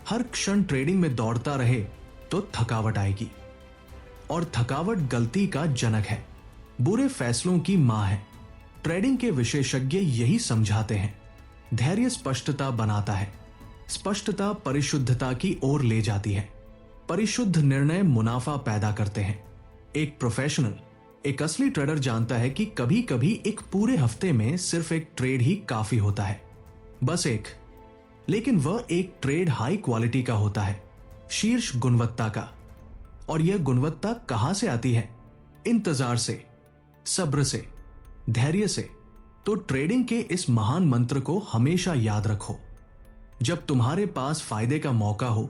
हर क्षण ट्रेडिंग में दौड़ता रहे तो थकावट आएगी, और थकावट गलती का जनक है, बुरे फैसलों की मां है। ट्रेडिंग के विशेषज्ञ यही समझाते हैं धैर्य स्पष्टता बनाता है, स्पष्टता परिशुद्धता की ओर ले जाती है, परिशुद्ध निर्णय मुनाफा पैदा करते हैं। एक प्रोफेशनल, एक असली ट्रेडर जानता है कि कभी कभी एक पूरे हफ्ते में सिर्फ एक ट्रेड ही काफी होता है, बस एक। लेकिन वह एक ट्रेड हाई क्वालिटी का होता है, शीर्ष गुणवत्ता का। और यह गुणवत्ता कहां से आती है? इंतजार से, सब्र से, धैर्य से। तो ट्रेडिंग के इस महान मंत्र को हमेशा याद रखो। जब तुम्हारे पास फायदे का मौका हो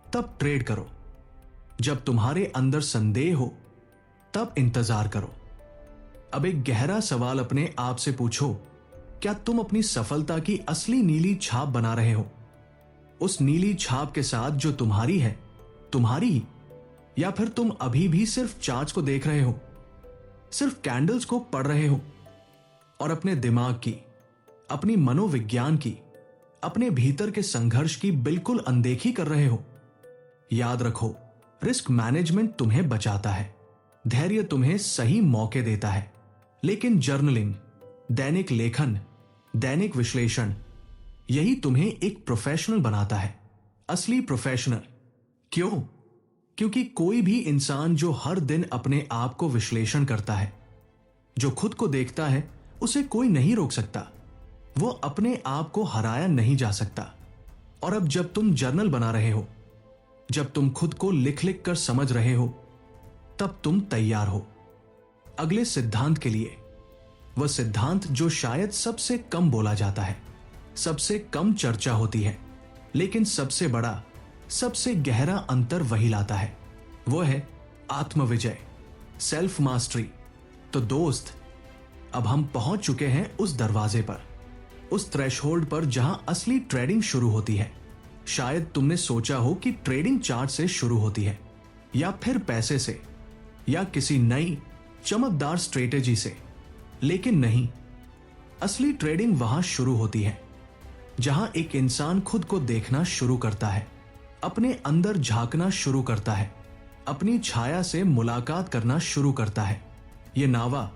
तब ट्रेड करो, जब तुम्हारे अंदर संदेह हो तब इंतजार करो। अब एक गहरा सवाल अपने आप से पूछो, क्या तुम अपनी सफलता की असली नीली छाप बना रहे हो? उस नीली छाप के साथ जो तुम्हारी है, तुम्हारी ही? या फिर तुम अभी भी सिर्फ चार्ट्स को देख रहे हो, सिर्फ कैंडल्स को पढ़ रहे हो, और अपने दिमाग की, अपनी मनोविज्ञान की, अपने भीतर के संघर्ष की बिल्कुल अनदेखी कर रहे हो? याद रखो, रिस्क मैनेजमेंट तुम्हें बचाता है, धैर्य तुम्हें सही मौके देता है, लेकिन जर्नलिंग, दैनिक लेखन, दैनिक विश्लेषण, यही तुम्हें एक प्रोफेशनल बनाता है, असली प्रोफेशनल। क्यों? क्योंकि कोई भी इंसान जो हर दिन अपने आप को विश्लेषण करता है, जो खुद को देखता है, उसे कोई नहीं रोक सकता। वो अपने आप को हराया नहीं जा सकता। और अब जब तुम जर्नल बना रहे हो, जब तुम खुद को लिख लिख कर समझ रहे हो, तब तुम तैयार हो अगले सिद्धांत के लिए। वह सिद्धांत जो शायद सबसे कम बोला जाता है, सबसे कम चर्चा होती है, लेकिन सबसे बड़ा, सबसे गहरा अंतर वही लाता है। वो है आत्मविजय। Self mastery. तो दोस्त, अब हम पहुंच चुके हैं उस दरवाजे पर, उस थ्रेशहोल्ड पर जहां असली ट्रेडिंग शुरू होती है। शायद तुमने सोचा हो कि ट्रेडिंग चार्ट से शुरू होती है, या फिर पैसे से, या किसी नई चमकदार स्ट्रेटेजी से। लेकिन नहीं, असली ट्रेडिंग वहां शुरू होती है जहां एक इंसान खुद को देखना शुरू करता है, अपने अंदर झांकना शुरू करता है, अपनी छाया से मुलाकात करना शुरू करता है। ये नावा,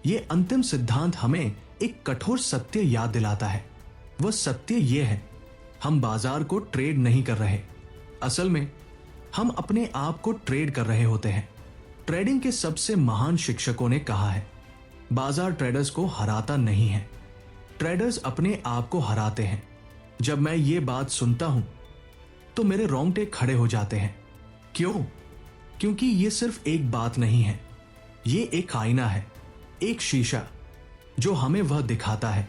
ये अंतिम सिद्धांत हमें एक कठोर सत्य याद दिलाता है। वह सत्य ये है, हम बाजार को ट्रेड नहीं कर रहे, असल में हम अपने आप को ट्रेड कर रहे होते हैं। ट्रेडिंग के सबसे महान शिक्षकों ने कहा है, बाजार ट्रेडर्स को हराता नहीं है, ट्रेडर्स अपने आप को हराते हैं। जब मैं ये बात सुनता हूं तो मेरे रोंगटे खड़े हो जाते हैं। क्यों? क्योंकि ये सिर्फ एक बात नहीं है, ये एक आईना है, एक शीशा जो हमें वह दिखाता है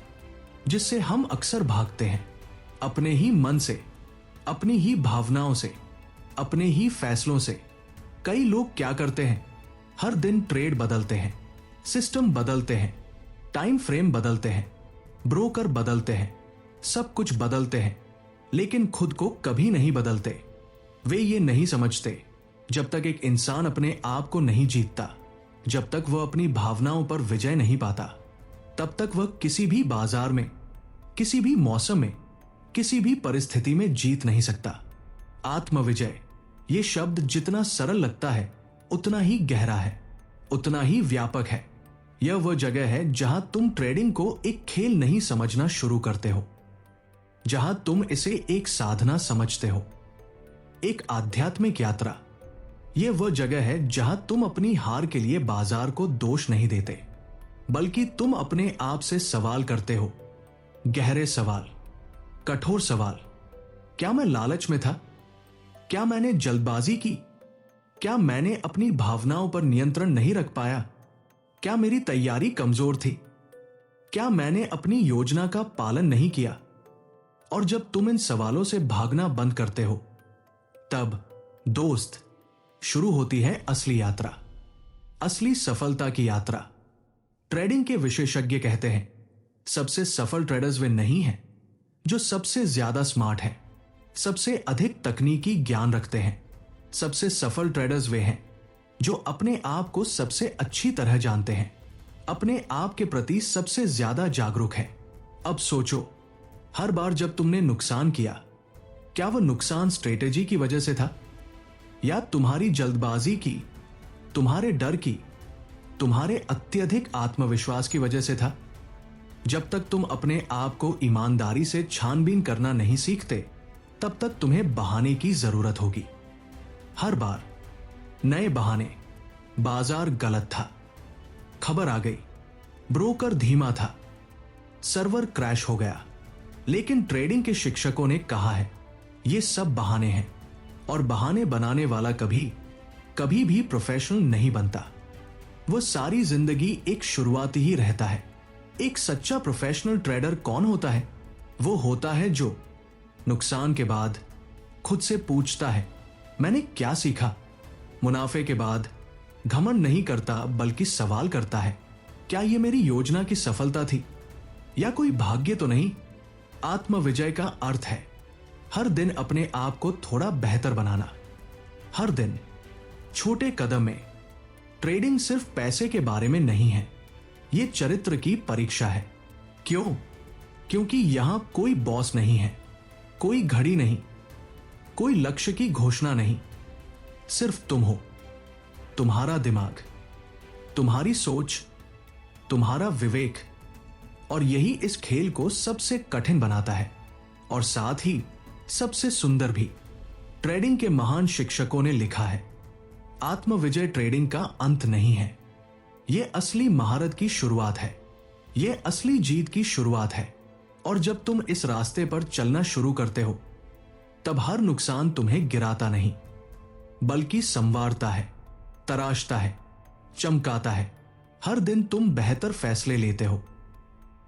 जिससे हम अक्सर भागते हैं, अपने ही मन से, अपनी ही भावनाओं से, अपने ही फैसलों से। कई लोग क्या करते हैं, हर दिन ट्रेड बदलते हैं, सिस्टम बदलते हैं, टाइम फ्रेम बदलते हैं, ब्रोकर बदलते हैं, सब कुछ बदलते हैं, लेकिन खुद को कभी नहीं बदलते। वे ये नहीं समझते, जब तक एक इंसान अपने आप को नहीं जीतता, जब तक वह अपनी भावनाओं पर विजय नहीं पाता, तब तक वह किसी भी बाजार में, किसी भी मौसम में, किसी भी परिस्थिति में जीत नहीं सकता। आत्मविजय, ये शब्द जितना सरल लगता है उतना ही गहरा है, उतना ही व्यापक है। यह वह जगह है जहां तुम ट्रेडिंग को एक खेल नहीं समझना शुरू करते हो, जहां तुम इसे एक साधना समझते हो, एक आध्यात्मिक यात्रा। यह वह जगह है जहां तुम अपनी हार के लिए बाजार को दोष नहीं देते, बल्कि तुम अपने आप से सवाल करते हो, गहरे सवाल, कठोर सवाल। क्या मैं लालच में था? क्या मैंने जल्दबाजी की? क्या मैंने अपनी भावनाओं पर नियंत्रण नहीं रख पाया? क्या मेरी तैयारी कमजोर थी? क्या मैंने अपनी योजना का पालन नहीं किया? और जब तुम इन सवालों से भागना बंद करते हो, तब दोस्त शुरू होती है असली यात्रा, असली सफलता की यात्रा। ट्रेडिंग के विशेषज्ञ कहते हैं, सबसे सफल ट्रेडर्स वे नहीं हैं जो सबसे ज्यादा स्मार्ट हैं, सबसे अधिक तकनीकी ज्ञान रखते हैं। सबसे सफल ट्रेडर्स वे हैं जो अपने आप को सबसे अच्छी तरह जानते हैं, अपने आप के प्रति सबसे ज्यादा जागरूक हैं। अब सोचो, हर बार जब तुमने नुकसान किया, क्या वह नुकसान स्ट्रेटेजी की वजह से था, या तुम्हारी जल्दबाजी की, तुम्हारे डर की, तुम्हारे अत्यधिक आत्मविश्वास की वजह से था? जब तक तुम अपने आप को ईमानदारी से छानबीन करना नहीं सीखते, तब तक तुम्हें बहाने की जरूरत होगी। हर बार नए बहाने। बाजार गलत था, खबर आ गई, ब्रोकर धीमा था, सर्वर क्रैश हो गया। लेकिन ट्रेडिंग के शिक्षकों ने कहा है, ये सब बहाने हैं, और बहाने बनाने वाला कभी भी प्रोफेशनल नहीं बनता। वह सारी जिंदगी एक शुरुआती ही रहता है। एक सच्चा प्रोफेशनल ट्रेडर कौन होता है? वो होता है जो नुकसान के बाद खुद से पूछता है, मैंने क्या सीखा? मुनाफे के बाद घमंड नहीं करता, बल्कि सवाल करता है, क्या यह मेरी योजना की सफलता थी, या कोई भाग्य तो नहीं? आत्मविजय का अर्थ है हर दिन अपने आप को थोड़ा बेहतर बनाना, हर दिन छोटे कदम में। ट्रेडिंग सिर्फ पैसे के बारे में नहीं है, यह चरित्र की परीक्षा है। क्यों? क्योंकि यहां कोई बॉस नहीं है, कोई घड़ी नहीं, कोई लक्ष्य की घोषणा नहीं। सिर्फ तुम हो, तुम्हारा दिमाग, तुम्हारी सोच, तुम्हारा विवेक। और यही इस खेल को सबसे कठिन बनाता है, और साथ ही सबसे सुंदर भी। ट्रेडिंग के महान शिक्षकों ने लिखा है, आत्मविजय ट्रेडिंग का अंत नहीं है, यह असली महारत की शुरुआत है, यह असली जीत की शुरुआत है। और जब तुम इस रास्ते पर चलना शुरू करते हो, तब हर नुकसान तुम्हें गिराता नहीं, बल्कि संवारता है, तराशता है, चमकाता है। हर दिन तुम बेहतर फैसले लेते हो,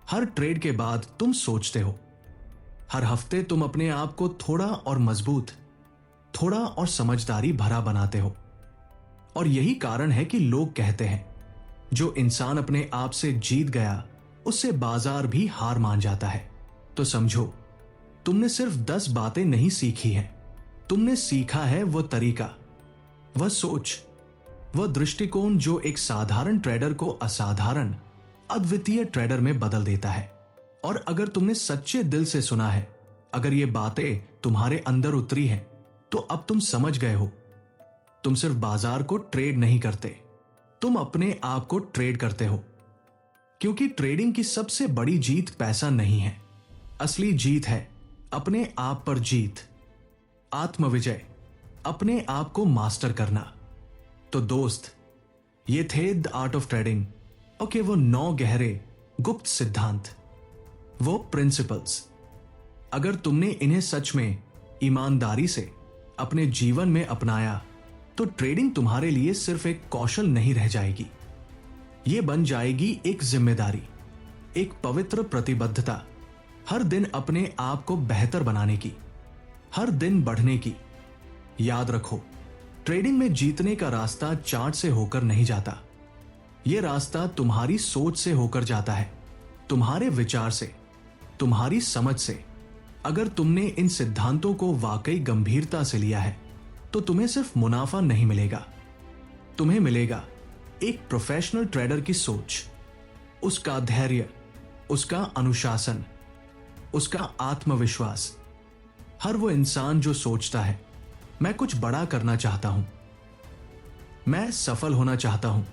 हर ट्रेड के बाद तुम सोचते हो, हर हफ्ते तुम अपने आप को थोड़ा और मजबूत, थोड़ा और समझदारी भरा बनाते हो। और यही कारण है कि लोग कहते हैं जो इंसान अपने आप से जीत गया उससे बाजार भी हार मान जाता है। तो समझो, तुमने सिर्फ 10 बातें नहीं सीखी हैं, तुमने सीखा है वह तरीका, वह सोच, वह दृष्टिकोण जो एक साधारण ट्रेडर को असाधारण, अद्वितीय ट्रेडर में बदल देता है। और अगर तुमने सच्चे दिल से सुना है, अगर ये बातें तुम्हारे अंदर उतरी हैं, तो अब तुम समझ गए हो, तुम सिर्फ बाजार को ट्रेड नहीं करते, तुम अपने आप को ट्रेड करते हो। क्योंकि ट्रेडिंग की सबसे बड़ी जीत पैसा नहीं है, असली जीत है अपने आप पर जीत, आत्मविजय, अपने आप को मास्टर करना। तो दोस्त, ये थे the art of trading. Okay, वो 9 गहरे गुप्त सिद्धांत, वो प्रिंसिपल्स। अगर तुमने इन्हें सच में ईमानदारी से अपने जीवन में अपनाया तो ट्रेडिंग तुम्हारे लिए सिर्फ एक कौशल नहीं रह जाएगी, ये बन जाएगी एक जिम्मेदारी, एक पवित्र प्रतिबद्धता, हर दिन अपने आप को बेहतर बनाने की, हर दिन बढ़ने की। याद रखो, ट्रेडिंग में जीतने का रास्ता चार्ट से होकर नहीं जाता, यह रास्ता तुम्हारी सोच से होकर जाता है, तुम्हारे विचार से, तुम्हारी समझ से। अगर तुमने इन सिद्धांतों को वाकई गंभीरता से लिया है तो तुम्हें सिर्फ मुनाफा नहीं मिलेगा, तुम्हें मिलेगा एक प्रोफेशनल ट्रेडर की सोच, उसका धैर्य, उसका अनुशासन, उसका आत्मविश्वास। हर वो इंसान जो सोचता है मैं कुछ बड़ा करना चाहता हूं, मैं सफल होना चाहता हूं,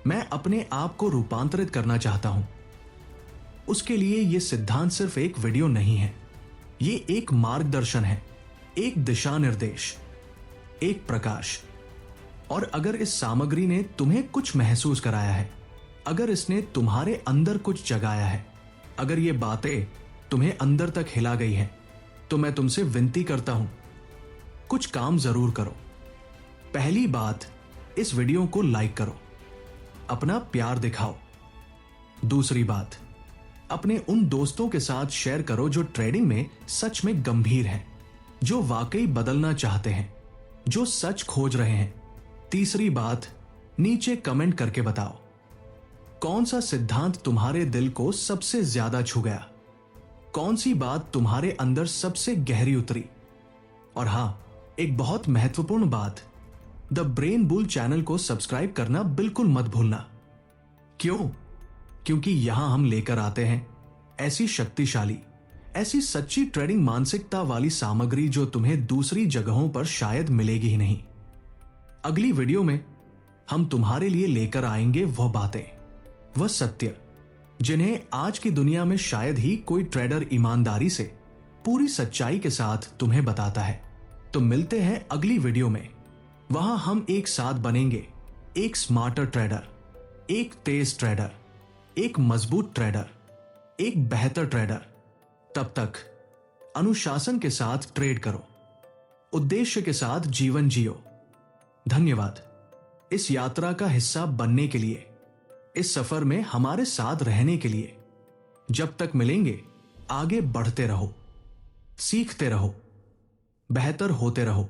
मैं अपने आप को रूपांतरित करना चाहता हूं, उसके लिए यह सिद्धांत सिर्फ एक वीडियो नहीं है, ये एक मार्गदर्शन है, एक दिशा निर्देश, एक प्रकाश। और अगर इस सामग्री ने तुम्हें कुछ महसूस कराया है, अगर इसने तुम्हारे अंदर कुछ जगाया है, अगर ये बातें तुम्हें अंदर तक हिला गई हैं, तो मैं तुमसे विनती करता हूं, कुछ काम जरूर करो। पहली बात, इस वीडियो को लाइक करो, अपना प्यार दिखाओ। दूसरी बात, अपने उन दोस्तों के साथ शेयर करो जो ट्रेडिंग में सच में गंभीर हैं, जो वाकई बदलना चाहते हैं, जो सच खोज रहे हैं। तीसरी बात, नीचे कमेंट करके बताओ कौन सा सिद्धांत तुम्हारे दिल को सबसे ज्यादा छू गया, कौन सी बात तुम्हारे अंदर सबसे गहरी उतरी। और हां, एक बहुत महत्वपूर्ण बात, द ब्रेन बुल चैनल को सब्सक्राइब करना बिल्कुल मत भूलना। क्यों? क्योंकि यहां हम लेकर आते हैं ऐसी शक्तिशाली, ऐसी सच्ची ट्रेडिंग मानसिकता वाली सामग्री जो तुम्हें दूसरी जगहों पर शायद मिलेगी ही नहीं। अगली वीडियो में हम तुम्हारे लिए लेकर आएंगे वह बातें, वह सत्य जिन्हें आज की दुनिया में शायद ही कोई ट्रेडर ईमानदारी से पूरी सच्चाई के साथ तुम्हें बताता है। तो मिलते हैं अगली वीडियो में, वहां हम एक साथ बनेंगे एक स्मार्टर ट्रेडर, एक तेज ट्रेडर, एक मजबूत ट्रेडर, एक बेहतर ट्रेडर। तब तक अनुशासन के साथ ट्रेड करो, उद्देश्य के साथ जीवन जियो। धन्यवाद इस यात्रा का हिस्सा बनने के लिए, इस सफर में हमारे साथ रहने के लिए। जब तक मिलेंगे आगे बढ़ते रहो, सीखते रहो, बेहतर होते रहो।